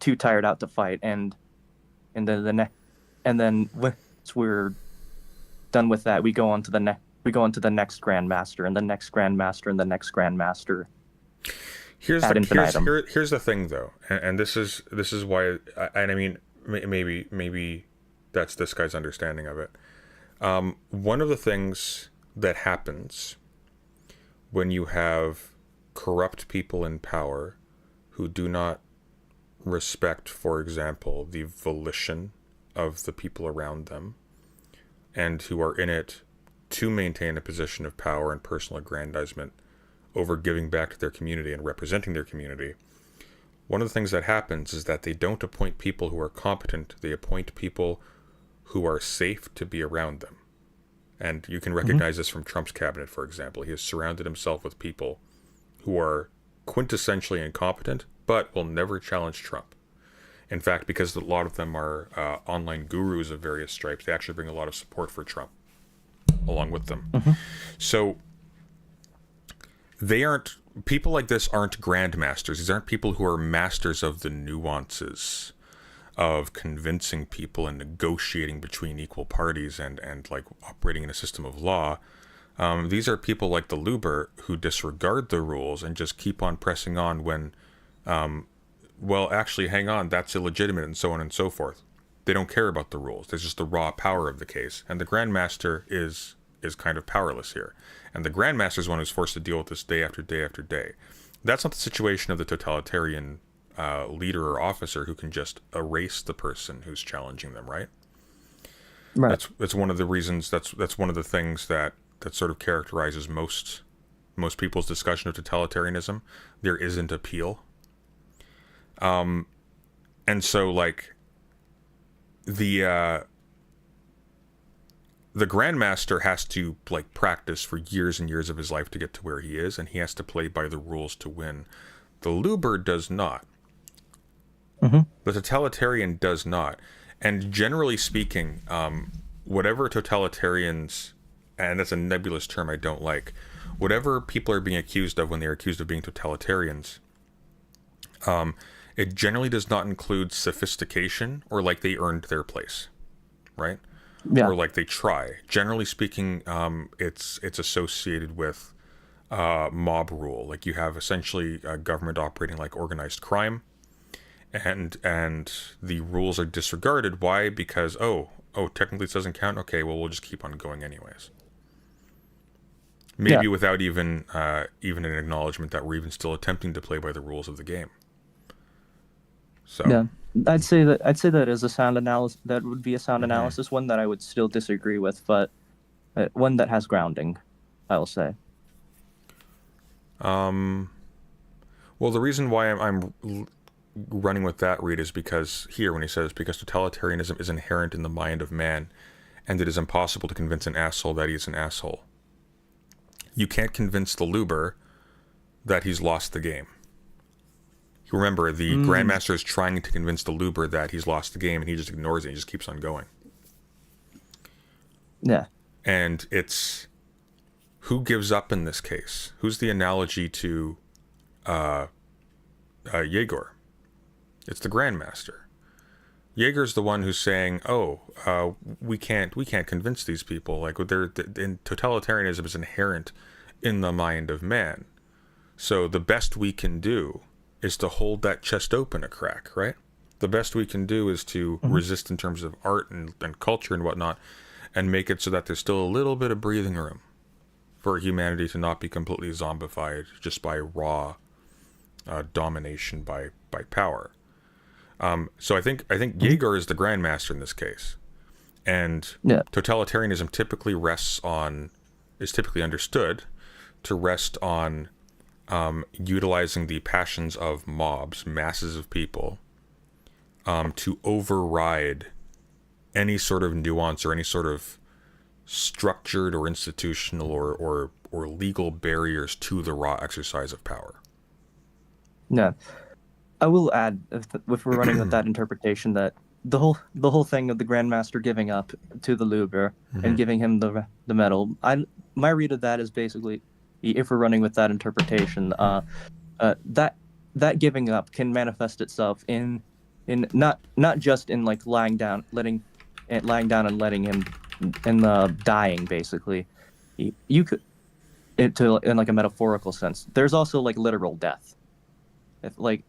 too tired out to fight, and then once we're done with that, we go on to the next Grandmaster and the next Grandmaster and the next Grandmaster. Here's ad infinitum. here's the thing though, and this is why, and I mean maybe that's this guy's understanding of it. One of the things that happens when you have corrupt people in power who do not respect, for example, the volition of the people around them, and who are in it to maintain a position of power and personal aggrandizement over giving back to their community and representing their community. One of the things that happens is that they don't appoint people who are competent, they appoint people who are safe to be around them. And you can recognize this from Trump's cabinet, for example. He has surrounded himself with people who are quintessentially incompetent, but will never challenge Trump. In fact, because a lot of them are online gurus of various stripes, they actually bring a lot of support for Trump along with them. So people like this aren't grandmasters. These aren't people who are masters of the nuances of convincing people and negotiating between equal parties and like operating in a system of law. These are people like the Luber who disregard the rules and just keep on pressing on when, well, actually, hang on, that's illegitimate, and so on and so forth. They don't care about the rules. There's just the raw power of the case. And the Grandmaster is kind of powerless here. And the Grandmaster is one who's forced to deal with this day after day after day. That's not the situation of the totalitarian leader or officer who can just erase the person who's challenging them, right? Right. That's one of the reasons, that's one of the things that sort of characterizes most people's discussion of totalitarianism. There isn't appeal. And so like the Grandmaster has to like practice for years and years of his life to get to where he is, and he has to play by the rules to win. The Luber does not. The totalitarian does not. And generally speaking, whatever totalitarians, and that's a nebulous term I don't like, whatever people are being accused of when they're accused of being totalitarians, it generally does not include sophistication or like they earned their place, right? Yeah. Or like they try. Generally speaking, it's associated with mob rule. Like you have essentially a government operating like organized crime, and the rules are disregarded. Why? Because technically this doesn't count. Okay, well we'll just keep on going anyways. Maybe without even an acknowledgement that we're even still attempting to play by the rules of the game. So Yeah, I'd say that is a sound analysis. That would be a sound analysis. One that I would still disagree with, but one that has grounding, I'll say. Well, the reason why I'm running with that read is because here, when he says, because totalitarianism is inherent in the mind of man, and it is impossible to convince an asshole that he is an asshole. You can't convince the Luber that he's lost the game. Remember, the Grandmaster is trying to convince the Luber that he's lost the game, and he just ignores it. He just keeps on going. Yeah. And it's who gives up in this case? Who's the analogy to Yegor? It's the Grandmaster. Yegor's the one who's saying, we can't convince these people. Like, totalitarianism is inherent in the mind of man. So the best we can do is to hold that chest open a crack, right? The best we can do is to resist in terms of art and culture and whatnot, and make it so that there's still a little bit of breathing room for humanity to not be completely zombified just by raw domination by power. So I think Yegor is the Grandmaster in this case, and totalitarianism is typically understood to rest on utilizing the passions of mobs, masses of people, to override any sort of nuance or any sort of structured or institutional or legal barriers to the raw exercise of power. Yeah. I will add, if we're running with that interpretation, that the whole thing of the Grandmaster giving up to the Luber and giving him the medal, my read of that is basically, if we're running with that interpretation, that giving up can manifest itself in not just in like lying down and letting him in dying, basically. You could in like a metaphorical sense. There's also like literal death. If like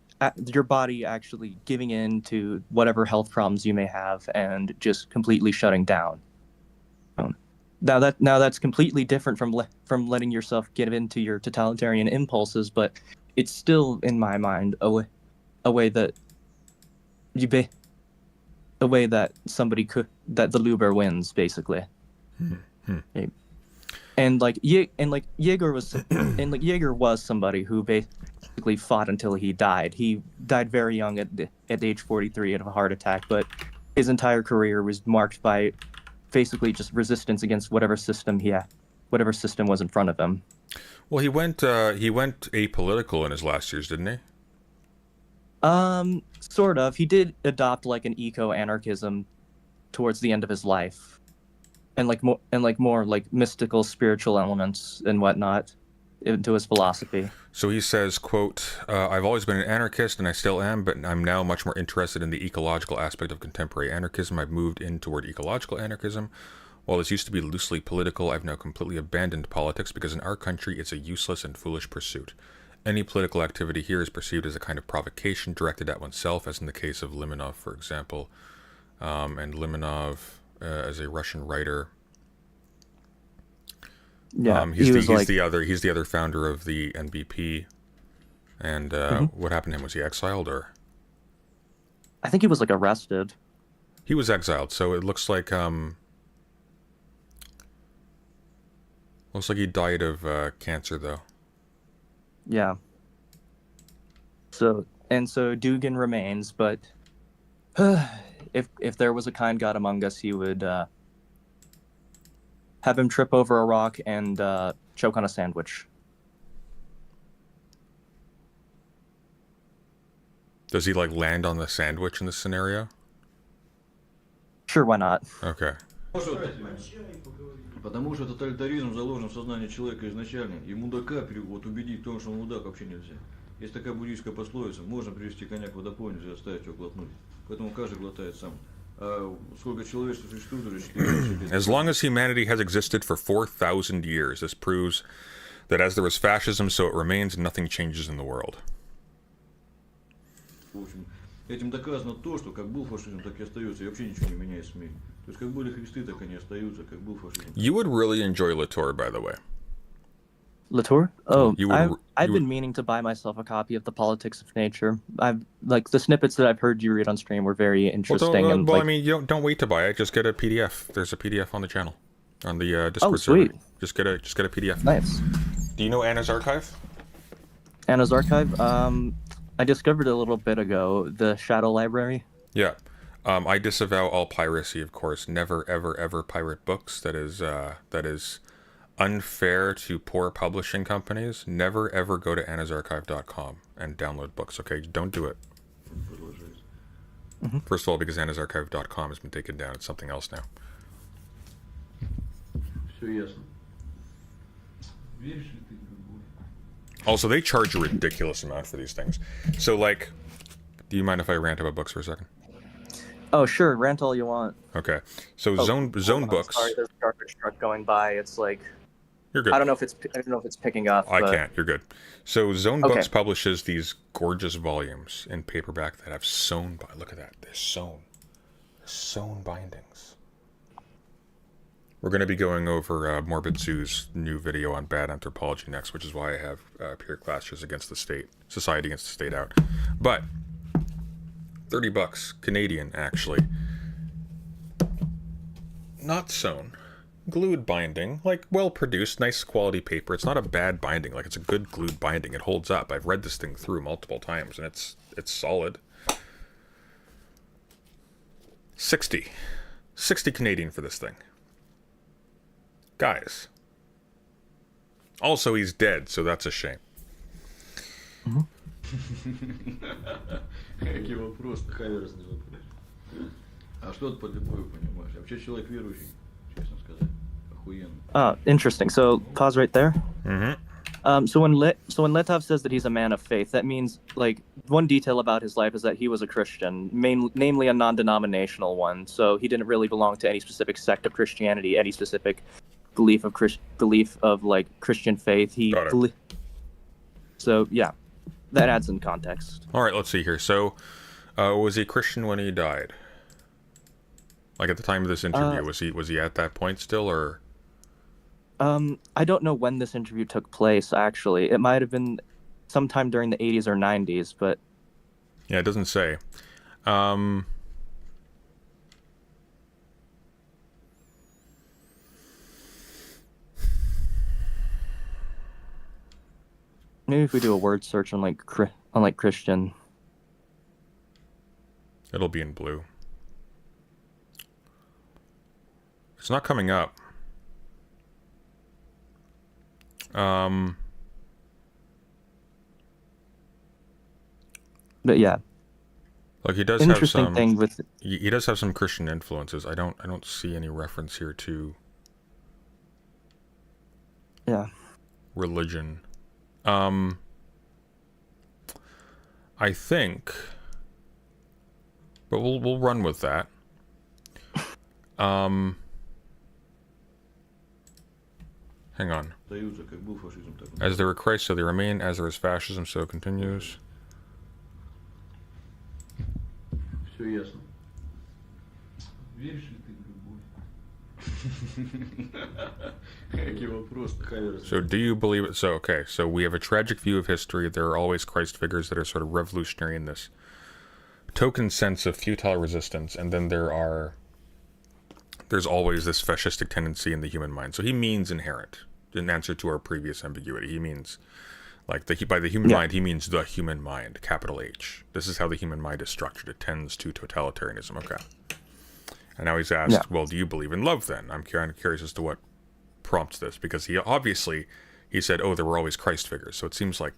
your body actually giving in to whatever health problems you may have and just completely shutting down. Now that's completely different from letting yourself get into your totalitarian impulses, but it's still, in my mind, a way that somebody could, that the Luber wins, basically. And Yegor was somebody who basically fought until he died. He died very young at age 43 of a heart attack, but his entire career was marked by basically just resistance against whatever system was in front of him. Well, he went apolitical in his last years, didn't he? Sort of. He did adopt like an eco-anarchism towards the end of his life. And more mystical spiritual elements and whatnot into his philosophy. So he says, quote, I've always been an anarchist, and I still am, but I'm now much more interested in the ecological aspect of contemporary anarchism. I've moved in toward ecological anarchism. While this used to be loosely political, I've now completely abandoned politics because in our country it's a useless and foolish pursuit. Any political activity here is perceived as a kind of provocation directed at oneself, as in the case of Limonov, for example. And Limonov, as a Russian writer, he's the other founder of the NBP. And what happened to him? Was he exiled, or? I think he was arrested. He was exiled, so it looks like he died of cancer, though. Yeah. So Dugin remains, but if there was a kind God among us, he would have him trip over a rock and choke on a sandwich. Does he land on the sandwich in this scenario? Sure, why not? Okay. Потому что тоталитаризм заложен в сознании человека изначально, и мудака убедить в том, что он мудак, вообще нельзя. Есть такая буддийская пословица: можно привести коня к водопою, нельзя заставить его глотнуть. Поэтому каждый глотает сам. Сколько человечества существует уже 4 тысячи лет. As long as humanity has existed for 4,000 years, this proves That as there was fascism, so it remains, nothing changes in the world. В общем, этим доказано то, что как был фашизм, так и остается, и вообще ничего не меняется в мире. То есть как были христы, так они остаются, как был фашизм. You would really enjoy Letov, by the way. Latour? Oh, You would- I've you been would- meaning to buy myself a copy of The Politics of Nature. I've like the snippets that I've heard you read on stream were very Well, interesting. don't, and well like, I mean, you don't wait to buy it. Just get a PDF. There's a PDF on the channel, on the oh, Discord sweet, server. Just get a PDF. nice. Do you know Anna's Archive? Anna's Archive. I discovered a little bit ago the Shadow Library. Yeah. I disavow all piracy, of course. Never, ever, ever pirate books. That is unfair to poor publishing companies. Never, ever go to annasarchive.com and download books, okay? Don't do it. Продолжается. First of all, because annasarchive.com has been taken down. It's something else now. Все ясно. Also, they charge a ridiculous amount for these things. So, like, do you mind if I rant about books for a second? Oh, sure, rant all you want. Okay. So, Oh, Zone hold on, Books. Sorry, there's a garbage truck going by. It's like You're good. I don't know if it's picking up. I but... can't. You're good. So Zone Okay. Books publishes these gorgeous volumes in paperback that have sewn by. Look at that. They're sewn. Sewn bindings. We're going to be going over Morbid Zoo's new video on bad anthropology next, which is why I have Peer Clashes Against the State, Society Against the State out. But $30 Canadian, actually. Not sewn. Glued binding, like well produced, nice quality paper. It's not a bad binding, like it's a good glued binding. It holds up. I've read this thing through multiple times and it's solid. 60 Canadian for this thing. Guys. Also, he's dead, so that's a shame. Какие вопросы? Каверзный вопрос. А что ты под любовью понимаешь? Я вообще человек верующий, честно сказать. Охуенно. Interesting. So pause right there. Mm-hmm. So when Letov says that he's a man of faith, that means like one detail about his life is that he was a Christian, namely a non-denominational one. So he didn't really belong to any specific sect of Christianity, any specific belief of like Christian faith. Got it. So yeah, that adds some context. All right, let's see here. So, was he Christian when he died? Like at the time of this interview, was he at that point still, or? I don't know when this interview took place. Actually, it might have been sometime during the 80s or 90s, but Yeah, it doesn't say. maybe if we do a word search on like Christian. It'll be in blue. It's not coming up. But yeah, Like he does have interesting some. thing with He does have some Christian influences. I don't see any reference here to yeah. religion. I think, but we'll run with that. Hang on. Остаются, как был фашизм, так он. As there were Christ, so they remain. As there is fascism, so it continues. Все ясно. Веришь ли ты в любовь? Какие вопросы? Каверзный. So do you believe it? So okay, so we have a tragic view of history. There are always Christ figures that are sort of revolutionary in this token sense of futile resistance, and then there's always this fascistic tendency in the human mind. So he means inherent, in answer to our previous ambiguity. He means, like, by the human mind, he means the human mind, capital H. This is how the human mind is structured. It tends to totalitarianism. Okay. And now he's asked, well, do you believe in love then? I'm kind of curious as to what prompts this, because he said, oh, there were always Christ figures. So it seems like,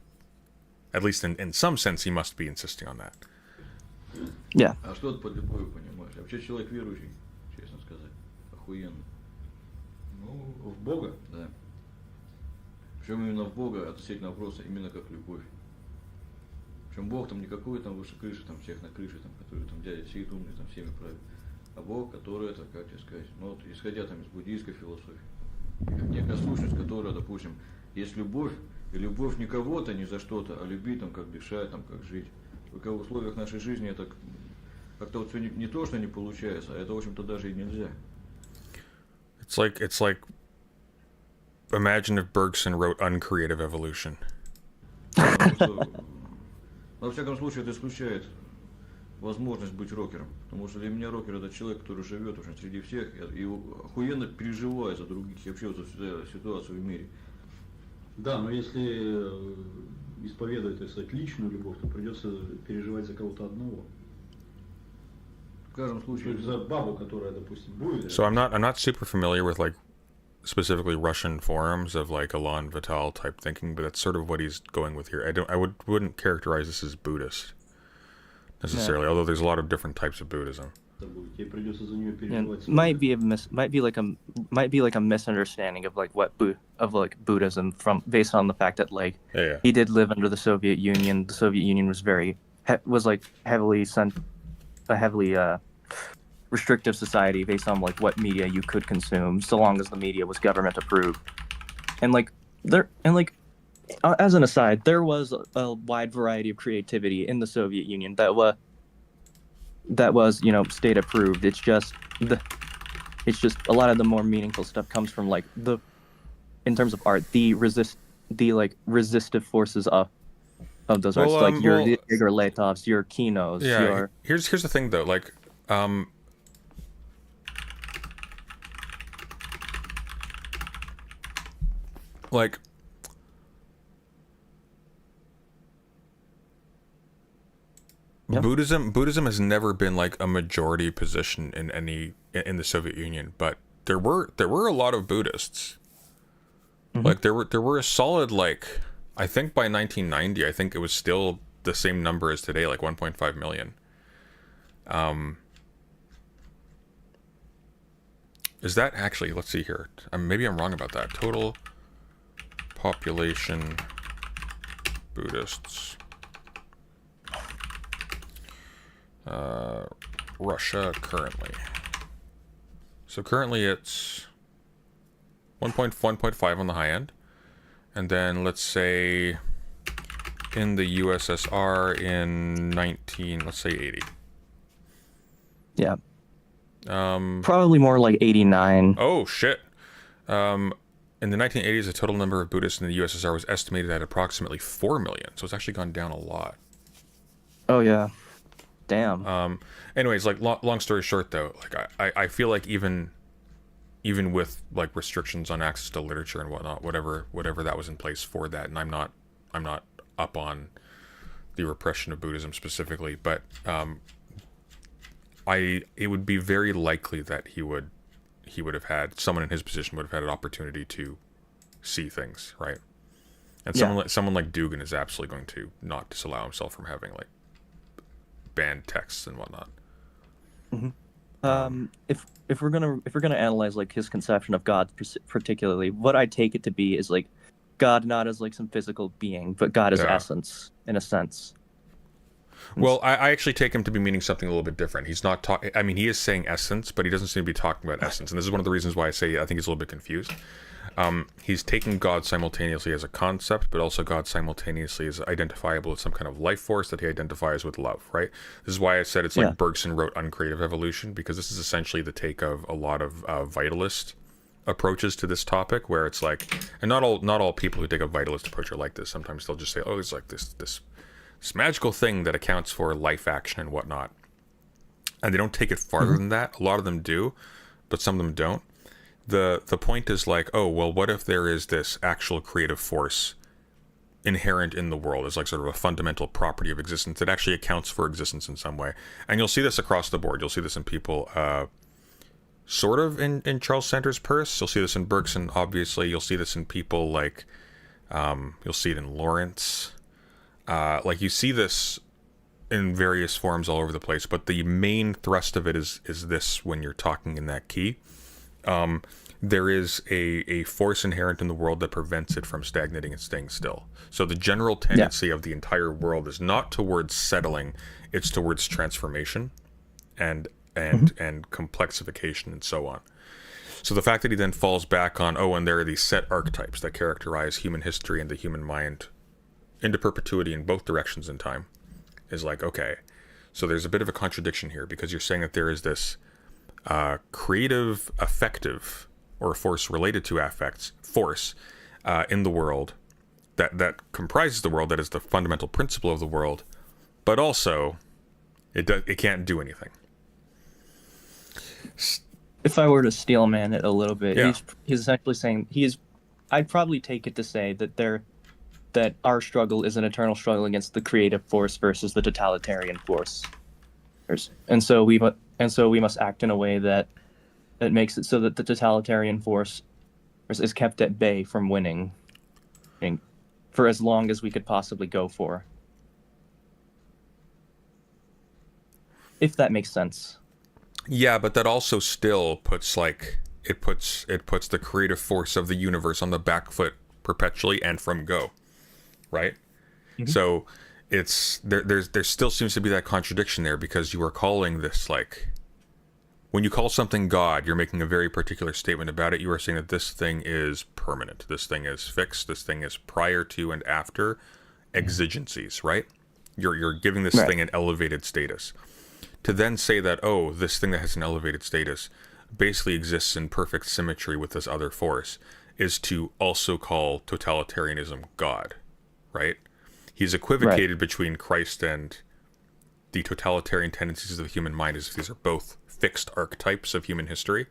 at least in some sense, he must be insisting on that. Yeah. А что ты под любовью понимаешь? Я вообще человек верующий, честно сказать. Охуенно. Ну, в Бога. Да. Причем именно в Бога относительно вопроса именно как любовь. Причем Бог там не какой там выше крыши, там всех на крыше, там, который там дядя сидит умный, там всеми правит. А Бог, который это, как тебе сказать, ну вот исходя там из буддийской философии, некая сущность, которая, допустим, есть любовь, и любовь не кого-то, не за что-то, а любить там, как дышать, там, как жить. Только в условиях нашей жизни это как-то вот все не то, что не получается, а это, в общем-то, даже и нельзя. It's like imagine if Bergson wrote uncreative evolution. Потому что, во всяком случае, это исключает возможность быть рокером. Потому что для меня рокер это человек, который живет уже среди всех и охуенно переживает за других и вообще за ситуацию в мире. Да, но если исповедовать, так сказать, личную любовь, то придется переживать за кого-то одного. В каждом То случае. есть за бабу, которая, допустим, будет. So I'm not super familiar with like specifically Russian forums of like Elan Vital type thinking, but that's sort of what he's going with here. Wouldn't characterize this as Buddhist necessarily, although there's a lot of different types of Buddhism. Тебе придется за нее Yeah, переживать. might be like a misunderstanding of like Buddhism from based on the fact that like Yeah. he did live under the Soviet Union. The Soviet Union was heavily restrictive society based on like what media you could consume, so long as the media was government approved. And as an aside, there was a wide variety of creativity in the Soviet Union that was state approved. It's just a lot of the more meaningful stuff comes from like in terms of art, the resistive forces of those arts, like your Yegor Letovs, your Kinos, Yeah. your Here's the thing though, like Yep. Buddhism has never been like a majority position in the Soviet Union, but there were a lot of Buddhists. Mhm. Like there were a solid, like, I think by 1990, I think it was still the same number as today, like 1.5 million. Is that actually, let's see here. Maybe I'm wrong about that. Total population Buddhists. Russia currently. So currently it's 1.5 on the high end. And then let's say in the USSR in let's say 80. yeah, probably more like 89. Oh shit. In the 1980s, the total number of Buddhists in the USSR was estimated at approximately 4 million. So it's actually gone down a lot. Oh yeah, damn. Anyways, like long story short though, like I feel like even with like restrictions on access to literature and whatnot, whatever that was in place for that, and I'm not up on the repression of Buddhism specifically, but it would be very likely that he would have had, someone in his position would have had an opportunity to see things, right? And someone like Dugin is absolutely going to not disallow himself from having like banned texts and whatnot. If we're gonna analyze like his conception of God particularly, what I take it to be is like God not as like some physical being, but God as essence in a sense. Well, I actually take him to be meaning something a little bit different. He's not talking. I mean, he is saying essence, but he doesn't seem to be talking about essence. And this is one of the reasons why I say I think he's a little bit confused. He's taking God simultaneously as a concept, but also God simultaneously is identifiable as some kind of life force that he identifies with love, right? This is why I said it's like Bergson wrote uncreative evolution, because this is essentially the take of a lot of vitalist approaches to this topic, where it's like, and not all people who take a vitalist approach are like this. Sometimes they'll just say, oh, it's like this magical thing that accounts for life action and whatnot. And they don't take it farther than that. A lot of them do, but some of them don't. The point is like, oh, well, what if there is this actual creative force inherent in the world as like sort of a fundamental property of existence that actually accounts for existence in some way? And you'll see this across the board. You'll see this in people sort of in Charles Sanders Peirce. You'll see this in Bergson, obviously. You'll see this in people like, you'll see it in Lawrence. Like you see this in various forms all over the place, but the main thrust of it is this when you're talking in that key. There is a force inherent in the world that prevents it from stagnating and staying still. So the general tendency of the entire world is not towards settling, it's towards transformation and complexification and so on. So the fact that he then falls back on, oh, and there are these set archetypes that characterize human history and the human mind into perpetuity in both directions in time is like, okay, so there's a bit of a contradiction here, because you're saying that there is this creative, affective, or force related to affects, force in the world that comprises the world, that is the fundamental principle of the world, but also it can't do anything. If I were to steel man it a little bit, Yeah. he's essentially saying I'd probably take it to say that our struggle is an eternal struggle against the creative force versus the totalitarian force, and so we must act in a way that makes it so that the totalitarian force is kept at bay from winning, for as long as we could possibly go for. If that makes sense. Yeah, but that also still puts it puts the creative force of the universe on the back foot perpetually and from go, right? Mm-hmm. So it's there still seems to be that contradiction there, because you are calling this, like, when you call something God, you're making a very particular statement about it. You are saying that this thing is permanent, this thing is fixed, this thing is prior to and after exigencies, right? You're giving this thing an elevated status. To then say that, oh, this thing that has an elevated status basically exists in perfect symmetry with this other force, is to also call totalitarianism God, right? He's equivocated between Christ and the totalitarian tendencies of the human mind as if these are both fixed archetypes of human history,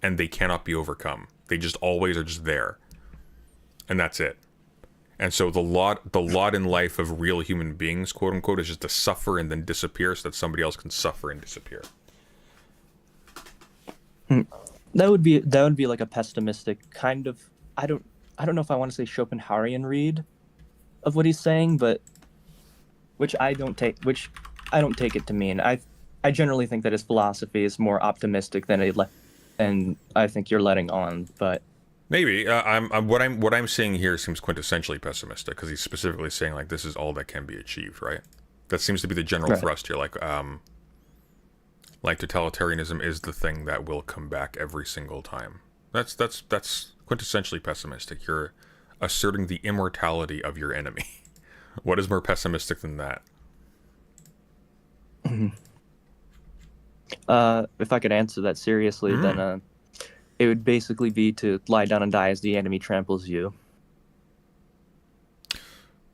and they cannot be overcome. They just always are just there. And that's it. And so the lot in life of real human beings, quote unquote, is just to suffer and then disappear so that somebody else can suffer and disappear. That would be like a pessimistic kind of, I don't know if I want to say Schopenhauerian read of what he's saying, but which I don't take it to mean. I generally think that his philosophy is more optimistic than I think you're letting on, but maybe what I'm seeing here seems quintessentially pessimistic, because he's specifically saying, like, this is all that can be achieved, right? That seems to be the general thrust here, like totalitarianism is the thing that will come back every single time. That's quintessentially pessimistic. You're asserting the immortality of your enemy. What is more pessimistic than that? If I could answer that seriously, then it would basically be to lie down and die as the enemy tramples you.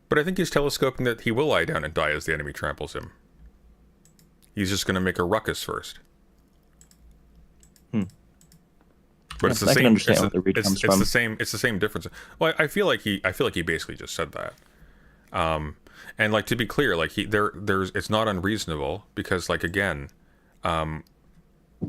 But I think he's telescoping that he will lie down and die as the enemy tramples him. He's just going to make a ruckus first. But it's the I same. can understand where the read comes from. It's the same difference. Well, I feel like he basically just said that. And, like, to be clear, like, it's not unreasonable, because, like, again,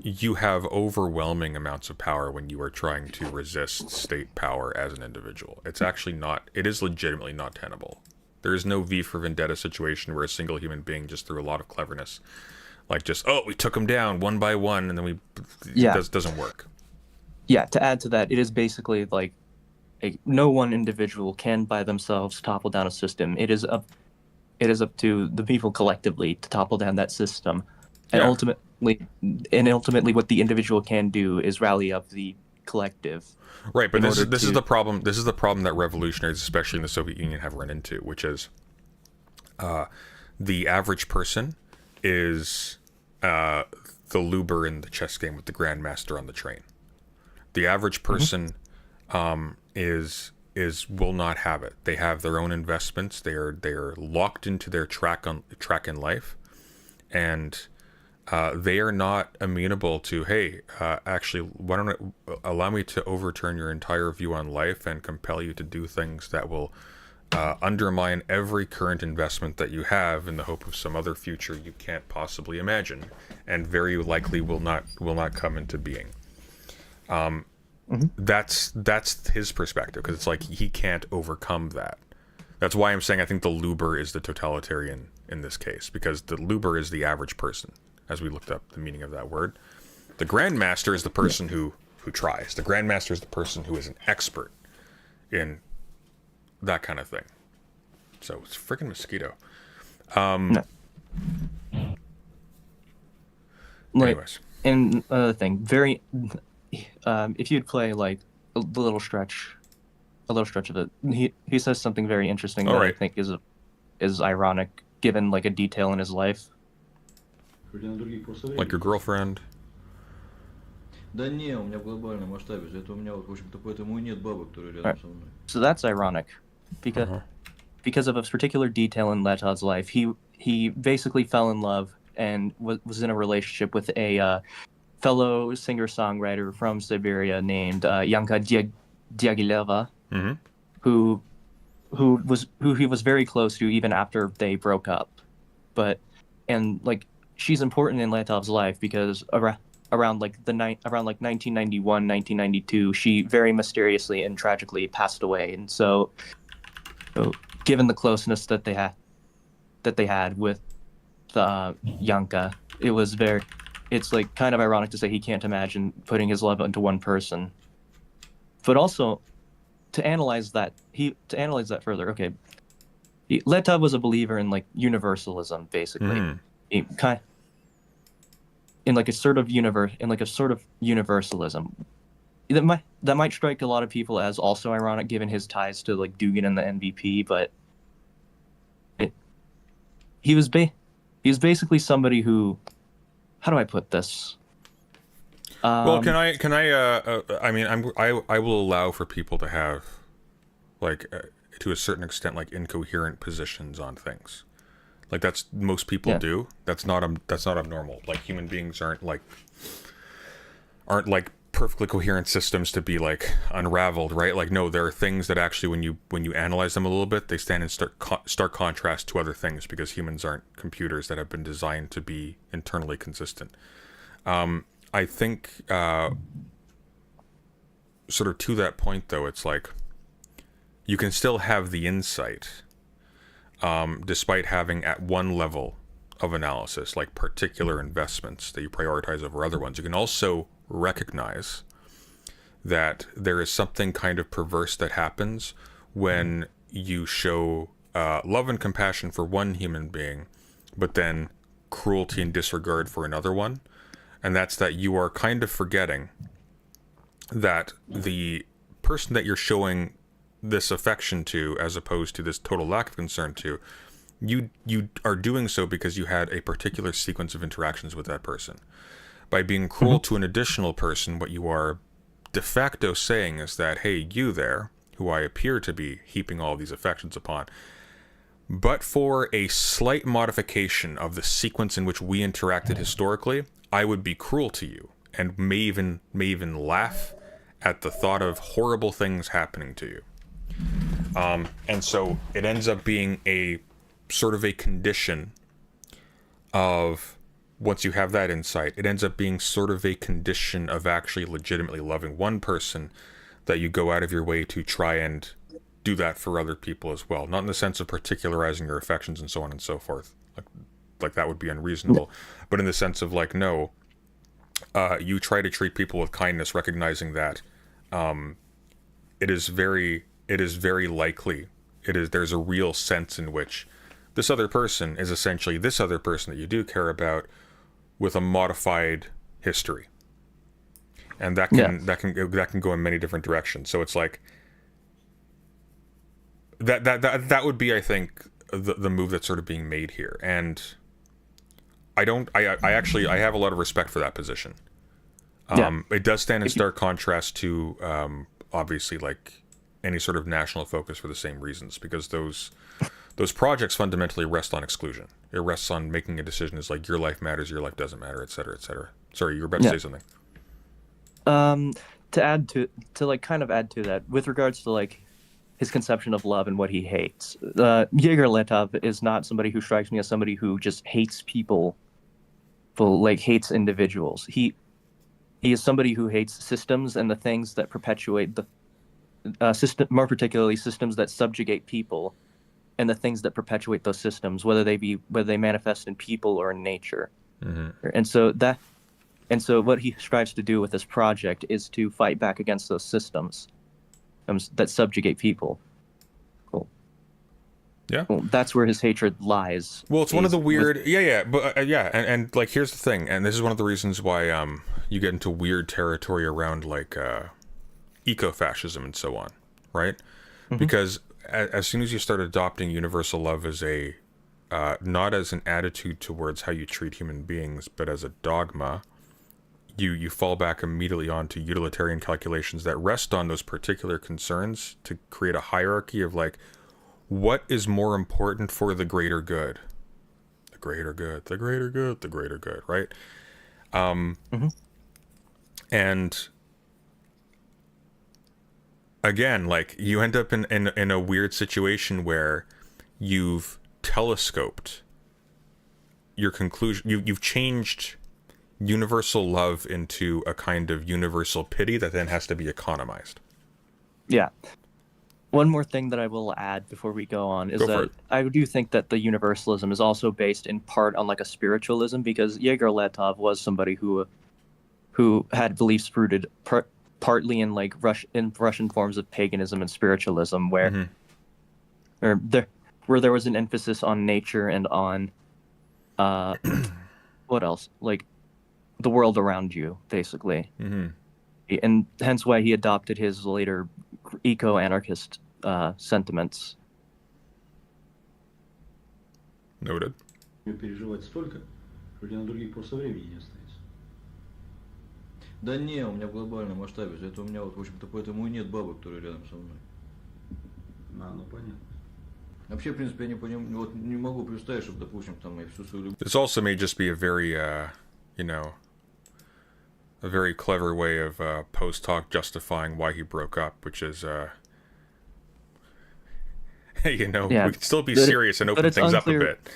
you have overwhelming amounts of power when you are trying to resist state power as an individual. It's actually not. It is legitimately not tenable. There is no V for Vendetta situation where a single human being, just through a lot of cleverness, like, just, oh, we took them down one by one, and then it doesn't work. Yeah, to add to that, it is basically like no one individual can by themselves topple down a system. It is up to the people collectively to topple down that system. And ultimately what the individual can do is rally up the collective. Right, but this is the problem. This is the problem that revolutionaries, especially in the Soviet Union, have run into, which is the average person is the loober in the chess game with the grandmaster on the train. The average person will not have it. They have their own investments. They are locked into their track in life, and they are not amenable to, hey, actually, why don't it allow me to overturn your entire view on life and compel you to do things that will undermine every current investment that you have in the hope of some other future you can't possibly imagine, and very likely will not come into being. That's his perspective, because it's like he can't overcome that. That's why I'm saying I think the loober is the totalitarian in this case, because the loober is the average person, as we looked up the meaning of that word. The grandmaster is the person who tries. The grandmaster is the person who is an expert in that kind of thing. So it's a freaking mosquito. Like, Anyways. and another thing, if you'd play like the little stretch, a little stretch of it, he says something very interesting that I Alright. think is ironic given like a detail in his life. Хотя на других просто Like your girlfriend. Да не, у меня в глобальном масштабе. За это у меня, в общем-то, поэтому и нет бабы, которые рядом со мной. So that's ironic, because Uh-huh. because of a particular detail in Letov's life, he basically fell in love and was in a relationship with a fellow singer-songwriter from Siberia named Yanka Diagileva, Mm-hmm. who he was very close to even after they broke up. And like she's important in Letov's life because around 1991, 1992, she very mysteriously and tragically passed away. And so given the closeness that they had with Yanka, it's like kind of ironic to say he can't imagine putting his love into one person. But also to analyze that further, okay, Letov was a believer in like universalism, basically. Mm. In like a sort of universalism. That might strike a lot of people as also ironic given his ties to like Dugan and the MVP, but he was basically somebody who, how do I put this? Well, can I I mean, I will allow for people to have like to a certain extent like incoherent positions on things. Like that's most people do. That's not abnormal. Like human beings aren't like perfectly coherent systems to be like unraveled, right? Like no, there are things that actually when you analyze them a little bit, they stand in stark contrast to other things because humans aren't computers that have been designed to be internally consistent. I think sort of to that point though, it's like you can still have the insight despite having at one level of analysis like particular investments that you prioritize over other ones. You can also recognize that there is something kind of perverse that happens when you show love and compassion for one human being, but then cruelty and disregard for another one. And that's that you are kind of forgetting that the person that you're showing this affection to, as opposed to this total lack of concern to, you are doing so because you had a particular sequence of interactions with that person. By being cruel to an additional person, what you are de facto saying is that, hey, you there, who I appear to be heaping all these affections upon, but for a slight modification of the sequence in which we interacted historically, I would be cruel to you and may even laugh at the thought of horrible things happening to you. And so it ends up being a sort of a condition of, once you have that insight, it ends up being sort of a condition of actually legitimately loving one person, that you go out of your way to try and do that for other people as well. Not in the sense of particularizing your affections and so on and so forth. Like that would be unreasonable. But in the sense of like, no, you try to treat people with kindness, recognizing that it is very likely, there's a real sense in which this other person is essentially this other person that you do care about with a modified history. And that can go in many different directions. So it's like that would be, I think, the move that's sort of being made here. And I have a lot of respect for that position. It does stand in stark contrast to obviously like any sort of national focus for the same reasons, because those projects fundamentally rest on exclusion. It rests on making a decision as like your life matters, your life doesn't matter, etc., etc. Sorry, you were about to say something. To add to that, with regards to like his conception of love and what he hates, Yegor Letov is not somebody who strikes me as somebody who just hates people, hates individuals. He is somebody who hates systems and the things that perpetuate the system, more particularly systems that subjugate people, and the things that perpetuate those systems, whether they manifest in people or in nature. Mm-hmm. And so what he strives to do with this project is to fight back against those systems that subjugate people. Cool. Yeah. Well, that's where his hatred lies. Well, it's one of the is weird, with- and like here's the thing, and this is one of the reasons why you get into weird territory around like eco-fascism and so on, right? Because as soon as you start adopting universal love as a not as an attitude towards how you treat human beings, but as a dogma, you fall back immediately onto utilitarian calculations that rest on those particular concerns to create a hierarchy of like, what is more important for the greater good? The greater good, the greater good, the greater good, right? And again, like you end up in a weird situation where you've telescoped your conclusion. You've changed universal love into a kind of universal pity that then has to be economized. Yeah. One more thing that I will add before we go on is Go for that it. I do think that the universalism is also based in part on like a spiritualism, because Yegor Letov was somebody who had beliefs rooted partly in like Russian forms of paganism and spiritualism, where there was an emphasis on nature and on what else, like the world around you, basically. And hence why he adopted his later eco-anarchist sentiments. Noted. Переживать столько, что тебе на других просто времени не остается. Да не, у меня в глобальном масштабе. Это у меня вот, в общем-то, поэтому и нет бабы, которые рядом со мной. Ну понятно. Вообще, в принципе, я не понимаю, вот не могу представить, чтобы, допустим, там я всю свою любовь. This also may just be a very, a very clever way of post-talk justifying why he broke up, which is, we can still be serious and open it's things up a unclear- bit.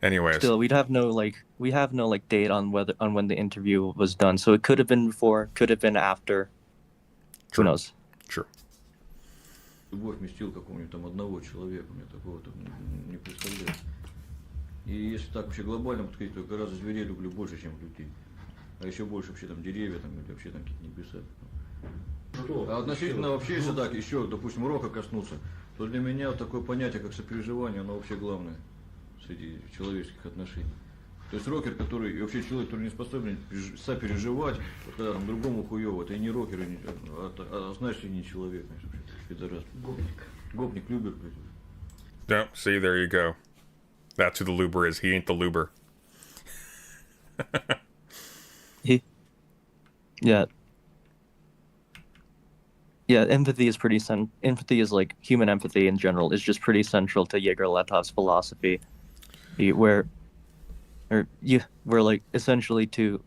Anyways, Still, we have no date on when the interview was done. So it could have been before, could have been after. Who knows? sure. Любовь вместил какого-нибудь там одного человека, мне такого там не представляю. И если так вообще глобально подходить, то я гораздо зверей люблю больше, чем людей. А еще больше вообще там деревья там, или вообще там какие-то небеса. А относительно вообще, если так, еще, допустим, рока коснуться, то для меня вот такое понятие, как сопереживание, оно вообще главное среди человеческих отношений. То есть рокер, который, и вообще человек, который не способен сопереживать, вот когда там другому хуёво, это и не рокер, значит и не человек, значит, вообще, пидорас. Гопник любит. No, see, there you go. That's who the luber is. He ain't the luber. Yeah. Yeah, empathy is like human empathy in general is just pretty central to Yegor Letov's philosophy, where like essentially to,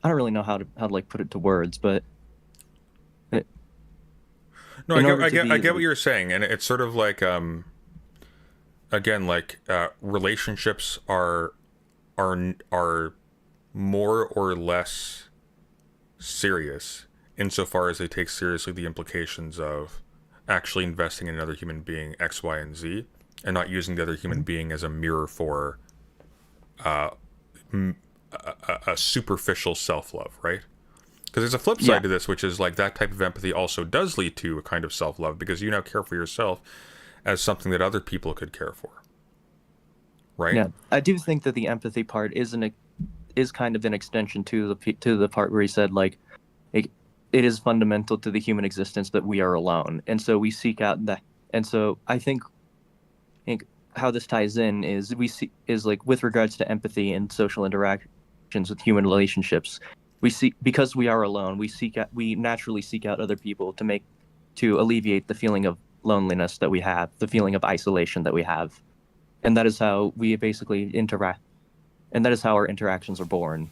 I don't really know how to like put it to words, but No, I get what you're saying, and it's sort of like again, like relationships are more or less serious insofar as they take seriously the implications of actually investing in another human being X, Y, and Z, and not using the other human being as a mirror for a superficial self-love, right? Because there's a flip side to this, which is like that type of empathy also does lead to a kind of self-love, because you now care for yourself as something that other people could care for, right? yeah, I do think that the empathy part is kind of an extension to the part where he said like it is fundamental to the human existence that we are alone, and so we seek out that. And so I think how this ties in is like with regards to empathy and social interactions with human relationships, because we are alone, we naturally seek out other people to alleviate the feeling of loneliness that we have, the feeling of isolation that we have, and that is how we basically interact, and that is how our interactions are born.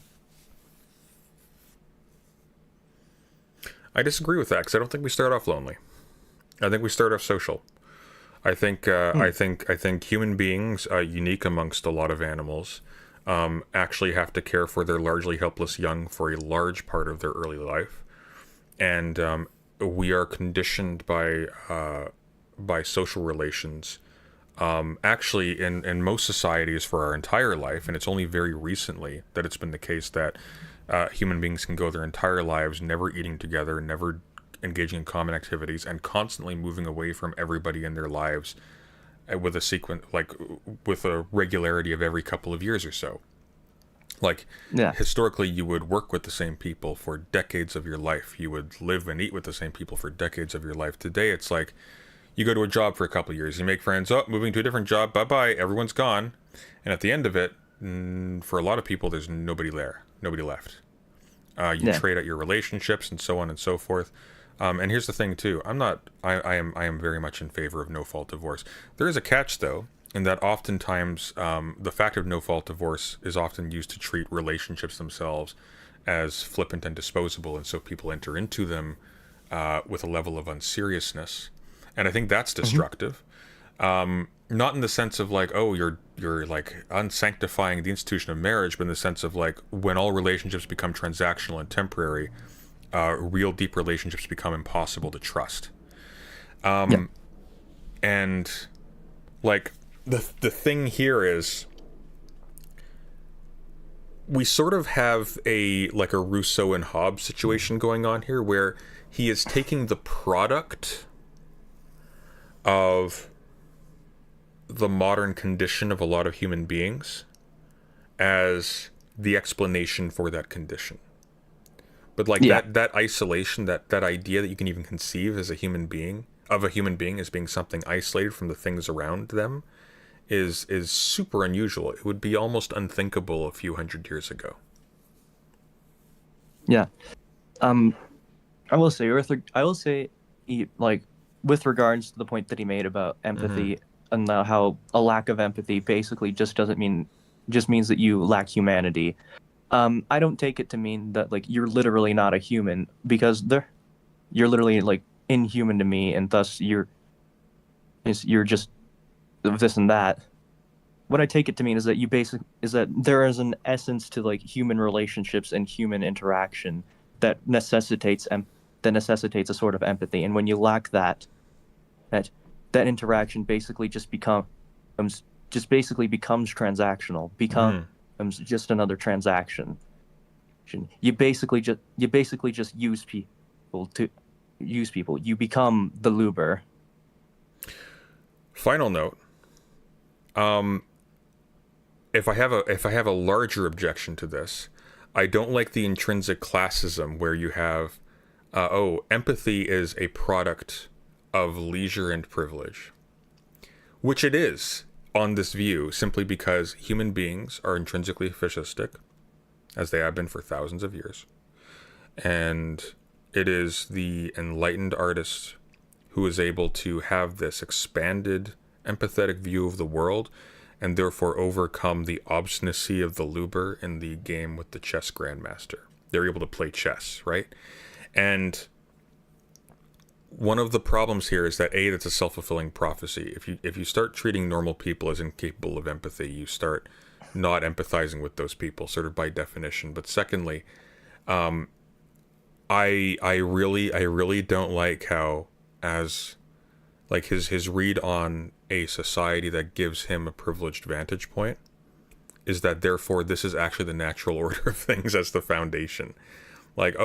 I disagree with that, because I don't think we start off lonely. I think we start off social. I think I think human beings, unique amongst a lot of animals, actually have to care for their largely helpless young for a large part of their early life, and we are conditioned by social relations. Actually, in most societies for our entire life, and it's only very recently that it's been the case that human beings can go their entire lives never eating together, never engaging in common activities, and constantly moving away from everybody in their lives with a sequence, like with a regularity of every couple of years or so. Like, Yeah. historically, you would work with the same people for decades of your life. You would live and eat with the same people for decades of your life. Today, it's like you go to a job for a couple of years, you make friends, oh, moving to a different job, bye-bye, everyone's gone. And at the end of it, for a lot of people, there's nobody there, nobody left. You trade out your relationships and so on and so forth. And here's the thing too, I am very much in favor of no-fault divorce. There is a catch though, in that oftentimes the fact of no-fault divorce is often used to treat relationships themselves as flippant and disposable, and so people enter into them with a level of unseriousness. And I think that's destructive. Not in the sense of like, oh, you're like unsanctifying the institution of marriage, but in the sense of like, when all relationships become transactional and temporary, real deep relationships become impossible to trust. And like the thing here is, we sort of have a Rousseau and Hobbes situation going on here, where he is taking the product of the modern condition of a lot of human beings as the explanation for that condition. But like that isolation, that idea that you can even conceive as a human being as being something isolated from the things around them is super unusual. It would be almost unthinkable a few hundred years ago. Yeah. I will say, like, with regards to the point that he made about empathy, and how a lack of empathy basically just means that you lack humanity. I don't take it to mean that like you're literally not a human, because you're literally like inhuman to me, and thus you're just this and that. What I take it to mean is that there is an essence to like human relationships and human interaction that necessitates a sort of empathy, and when you lack that interaction basically becomes transactional, becomes just another transaction. You basically just use people to use people. You become the loober. Final note. If I have a larger objection to this, I don't like the intrinsic classism where you have empathy is a product of leisure and privilege, which it is on this view, simply because human beings are intrinsically fascistic, as they have been for thousands of years. And it is the enlightened artist who is able to have this expanded, empathetic view of the world, and therefore overcome the obstinacy of the loober in the game with the chess grandmaster. They're able to play chess, right? And one of the problems here is that that's a self-fulfilling prophecy. If you start treating normal people as incapable of empathy, you start not empathizing with those people, sort of by definition. But secondly, I really don't like how, as like his read on a society that gives him a privileged vantage point is that therefore this is actually the natural order of things as the foundation. Like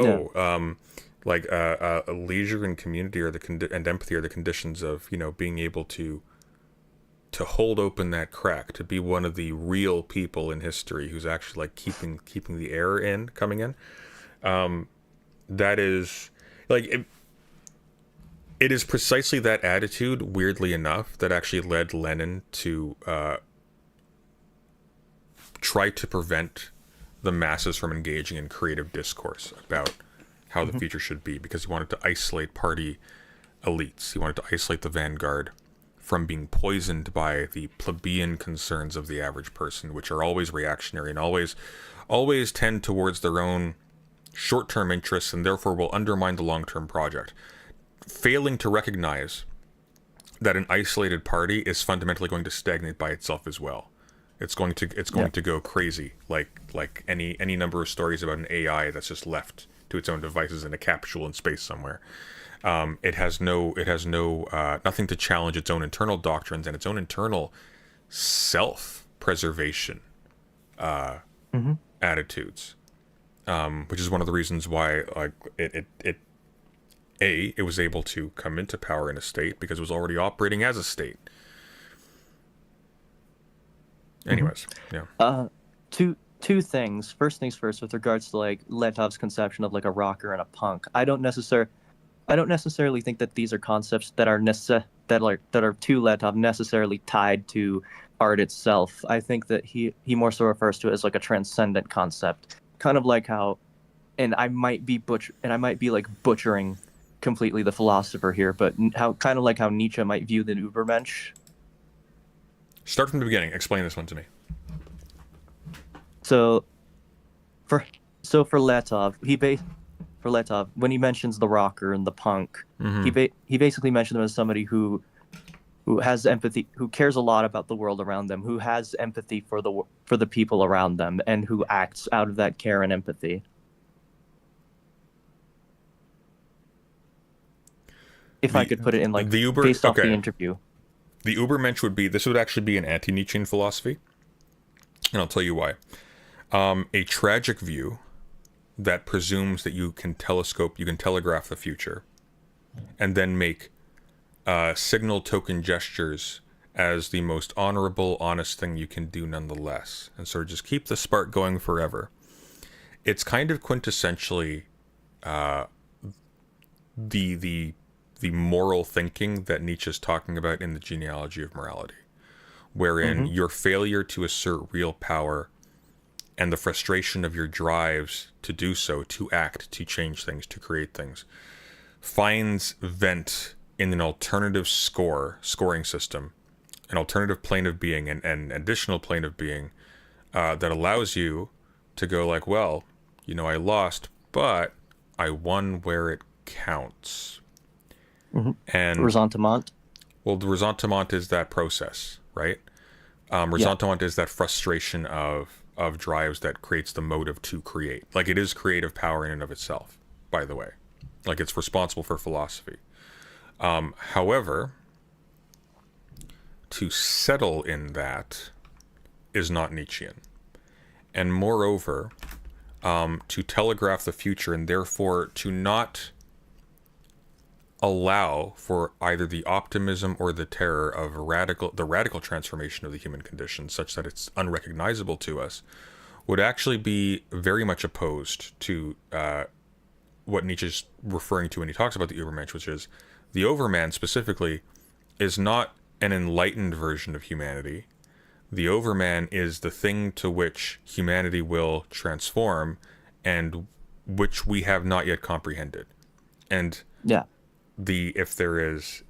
leisure and community and empathy are the conditions of being able to hold open that crack, to be one of the real people in history who's actually like keeping the air coming in. That is like it is precisely that attitude, weirdly enough, that actually led Lenin to try to prevent the masses from engaging in creative discourse about how the future should be, because he wanted to isolate party elites. He wanted to isolate the vanguard from being poisoned by the plebeian concerns of the average person, which are always reactionary and always tend towards their own short-term interests, and therefore will undermine the long-term project, failing to recognize that an isolated party is fundamentally going to stagnate by itself as well. It's going to go crazy, like any number of stories about an AI that's just left to its own devices in a capsule in space somewhere. It has nothing to challenge its own internal doctrines and its own internal self-preservation attitudes, which is one of the reasons why it was able to come into power in a state, because it was already operating as a state. Anyways, yeah. Two things. First things first, with regards to like Letov's conception of like a rocker and a punk. I don't necessarily think that these are concepts that are to Letov necessarily tied to art itself. I think that he more so refers to it as like a transcendent concept, kind of like how, and I might be like butchering completely the philosopher here, but how kind of like how Nietzsche might view the Übermensch. Start from the beginning. Explain this one to me. So for Letov, for Letov, when he mentions the rocker and the punk, he basically mentioned them as somebody who has empathy, who cares a lot about the world around them, who has empathy for the people around them, and who acts out of that care and empathy. If I could put it in like based off the interview. The Übermensch would actually be an anti-Nietzschean philosophy, and I'll tell you why. A tragic view that presumes that you can telegraph the future, and then make signal token gestures as the most honorable, honest thing you can do nonetheless, and sort of just keep the spark going forever. It's kind of quintessentially the moral thinking that Nietzsche's talking about in the Genealogy of Morality, wherein your failure to assert real power and the frustration of your drives to do so, to act, to change things, to create things, finds vent in an alternative scoring system, an alternative plane of being, an additional plane of being that allows you to go like, well, I lost, but I won where it counts. And Ressentiment. Well, the ressentiment is that process, right? Ressentiment is that frustration of drives that creates the motive to create. Like, it is creative power in and of itself, by the way. Like, it's responsible for philosophy. However, to settle in that is not Nietzschean. And moreover, to telegraph the future and therefore to not allow for either the optimism or the terror of the radical transformation of the human condition such that it's unrecognizable to us would actually be very much opposed to what Nietzsche's referring to when he talks about the Übermensch, which is the Overman specifically is not an enlightened version of humanity. The Overman is the thing to which humanity will transform and which we have not yet comprehended. And if there is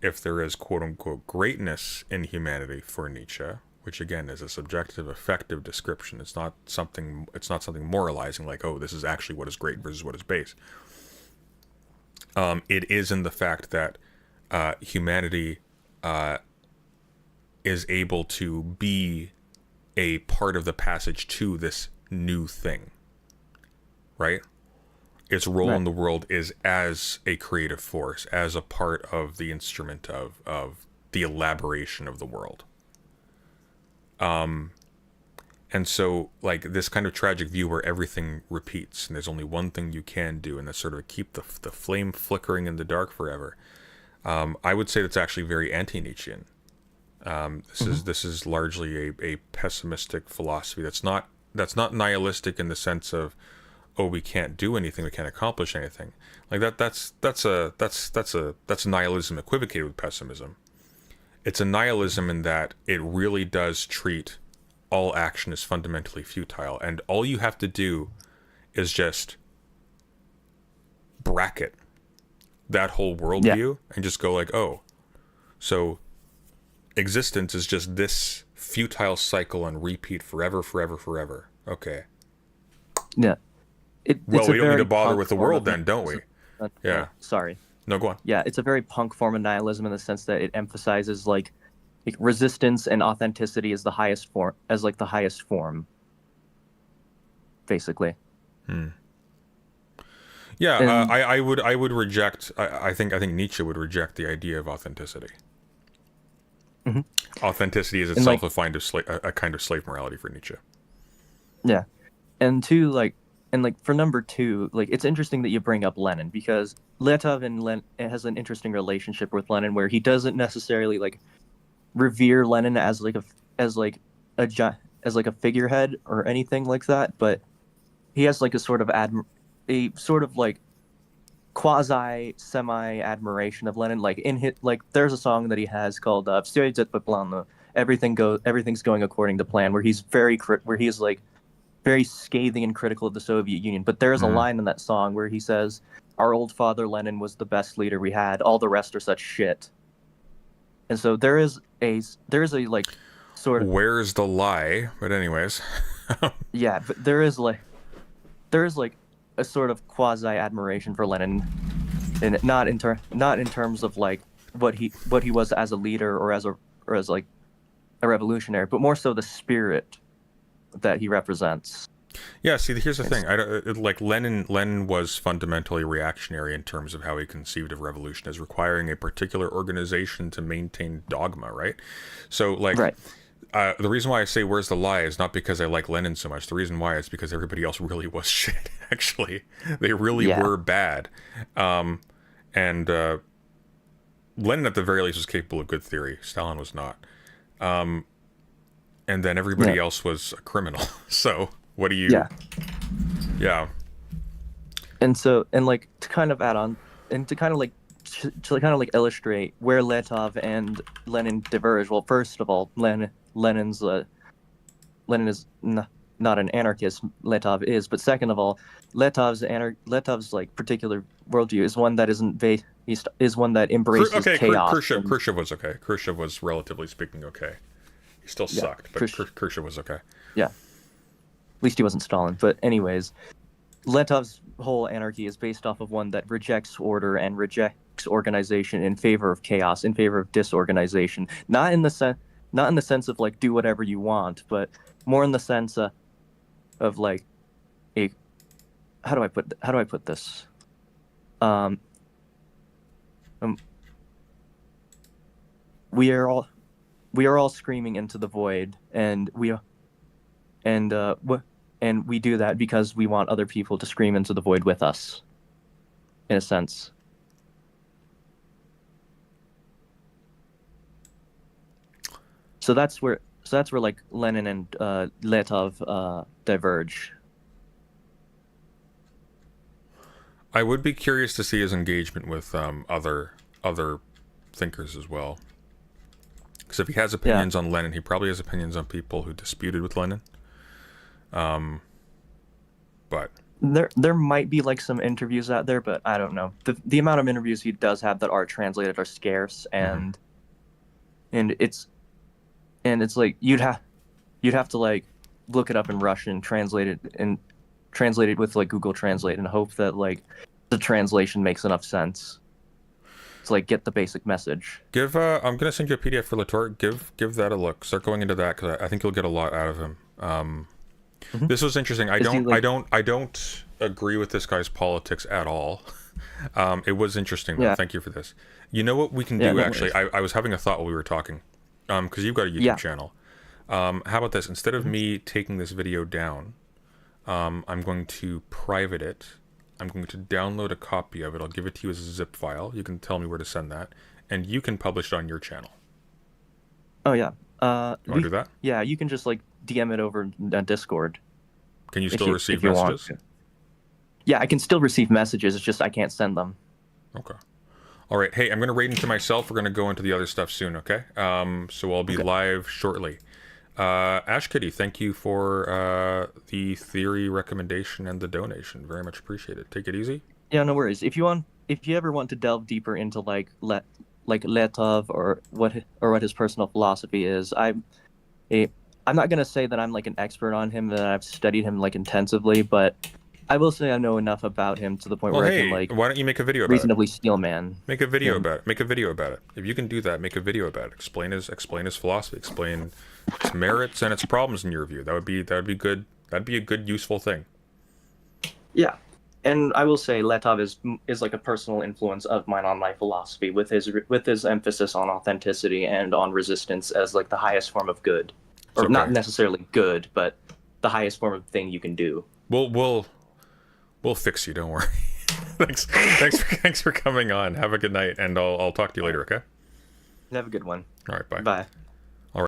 quote unquote greatness in humanity for Nietzsche, which again is a subjective, affective description, it's not something moralizing like, oh, this is actually what is great versus what is base. It is in the fact that humanity is able to be a part of the passage to this new thing, right? Its role in the world is as a creative force, as a part of the instrument of the elaboration of the world. And so, like, this kind of tragic view where everything repeats and there's only one thing you can do, and that's sort of keep the flame flickering in the dark forever. I would say that's actually very anti-Nietzschean. This is largely a pessimistic philosophy that's not nihilistic in the sense of, oh, we can't do anything, we can't accomplish anything. Like that's nihilism equivocated with pessimism. It's a nihilism in that it really does treat all action as fundamentally futile, and all you have to do is just bracket that whole worldview and just go like, oh, so existence is just this futile cycle on repeat forever. Okay. Yeah. We don't need to bother with the world then, don't we? Yeah. Sorry. No, go on. Yeah, it's a very punk form of nihilism in the sense that it emphasizes like resistance and authenticity as the highest form, basically. Yeah, I would reject. I think Nietzsche would reject the idea of authenticity. Authenticity is itself a kind of slave morality for Nietzsche. Yeah, and for number two, like, it's interesting that you bring up Lenin, because Letov has an interesting relationship with Lenin where he doesn't necessarily like revere Lenin as as like a figurehead or anything like that, but he has like a sort of like quasi semi admiration of Lenin. Like in hit, like there's a song that he has called "Всё идет по плану." Everything's going according to plan, where he's where he is like very scathing and critical of the Soviet Union. But there's a line in that song where he says, "Our old father Lenin was the best leader we had. All the rest are such shit." And so there is a like sort of Where's the lie? But anyways. yeah, but there is like a sort of quasi admiration for Lenin, and not in terms of like what he was as a leader or as like a revolutionary, but more so the spirit that he represents. Yeah, see, here's the thing. Like Lenin was fundamentally reactionary in terms of how he conceived of revolution as requiring a particular organization to maintain dogma, right? So, like, right. The reason why I say "Where's the lie" is not because I like Lenin so much. The reason why is because everybody else really was shit. Actually, they really were bad. And Lenin, at the very least, was capable of good theory. Stalin was not. And then everybody else was a criminal. So what do you? Yeah. And so, and like to kind of add on, and to kind of like illustrate where Letov and Lenin diverge. Well, first of all, Lenin is not an anarchist. Letov is, but second of all, Letov's like particular worldview is one that is one that embraces chaos. Khrushchev was okay. Khrushchev was, relatively speaking, okay. He still sucked, but Khrushchev was okay. Yeah. At least he wasn't Stalin. But anyways, Letov's whole anarchy is based off of one that rejects order and rejects organization in favor of chaos, in favor of disorganization. Not in the sense of like do whatever you want, but more in the sense of like a how do I put this? We are all screaming into the void, and we do that because we want other people to scream into the void with us, in a sense. So that's where like Lenin and Letov diverge. I would be curious to see his engagement with other thinkers as well. Because if he has opinions on Lenin, he probably has opinions on people who disputed with Lenin. But there might be like some interviews out there, but I don't know. The amount of interviews he does have that are translated are scarce, and it's like you'd have to like look it up in Russian, translate it with like Google Translate, and hope that like the translation makes enough sense to like get the basic message. I'm gonna send you a PDF for Latour. Give that a look. Start going into that, because I think you'll get a lot out of him. This was interesting. I don't agree with this guy's politics at all. It was interesting though. Thank you for this. You know what we can do, actually? I was having a thought while we were talking. Because you've got a YouTube channel. How about this? Instead of me taking this video down, I'm going to private it. I'm going to download a copy of it. I'll give it to you as a zip file. You can tell me where to send that, and you can publish it on your channel. Oh yeah. You want to do that? Yeah, you can just like DM it over Discord. Can you still receive messages? Yeah, I can still receive messages. It's just I can't send them. Okay. All right. Hey, I'm going to raid into myself. We're going to go into the other stuff soon, okay? So I'll be live shortly. Ash Kitty, thank you for the theory recommendation and the donation. Very much appreciated. Take it easy. Yeah, no worries. If you ever want to delve deeper into like Letov or what his personal philosophy is, I'm not gonna say that I'm like an expert on him, that I've studied him like intensively, but I will say I know enough about him to the point where I can like. Why don't you make a video about reasonably steel man? Make a video about it. Make a video about it. If you can do that, make a video about it. Explain his philosophy. Explain its merits and its problems in your view. That would be good. That'd be a good, useful thing. Yeah, and I will say Letov is like a personal influence of mine on my philosophy, with his emphasis on authenticity and on resistance as like the highest form of good, or not necessarily good, but the highest form of thing you can do. We'll fix you. Don't worry. Thanks for coming on. Have a good night, and I'll talk to you later. Okay. Have a good one. All right. Bye. Bye.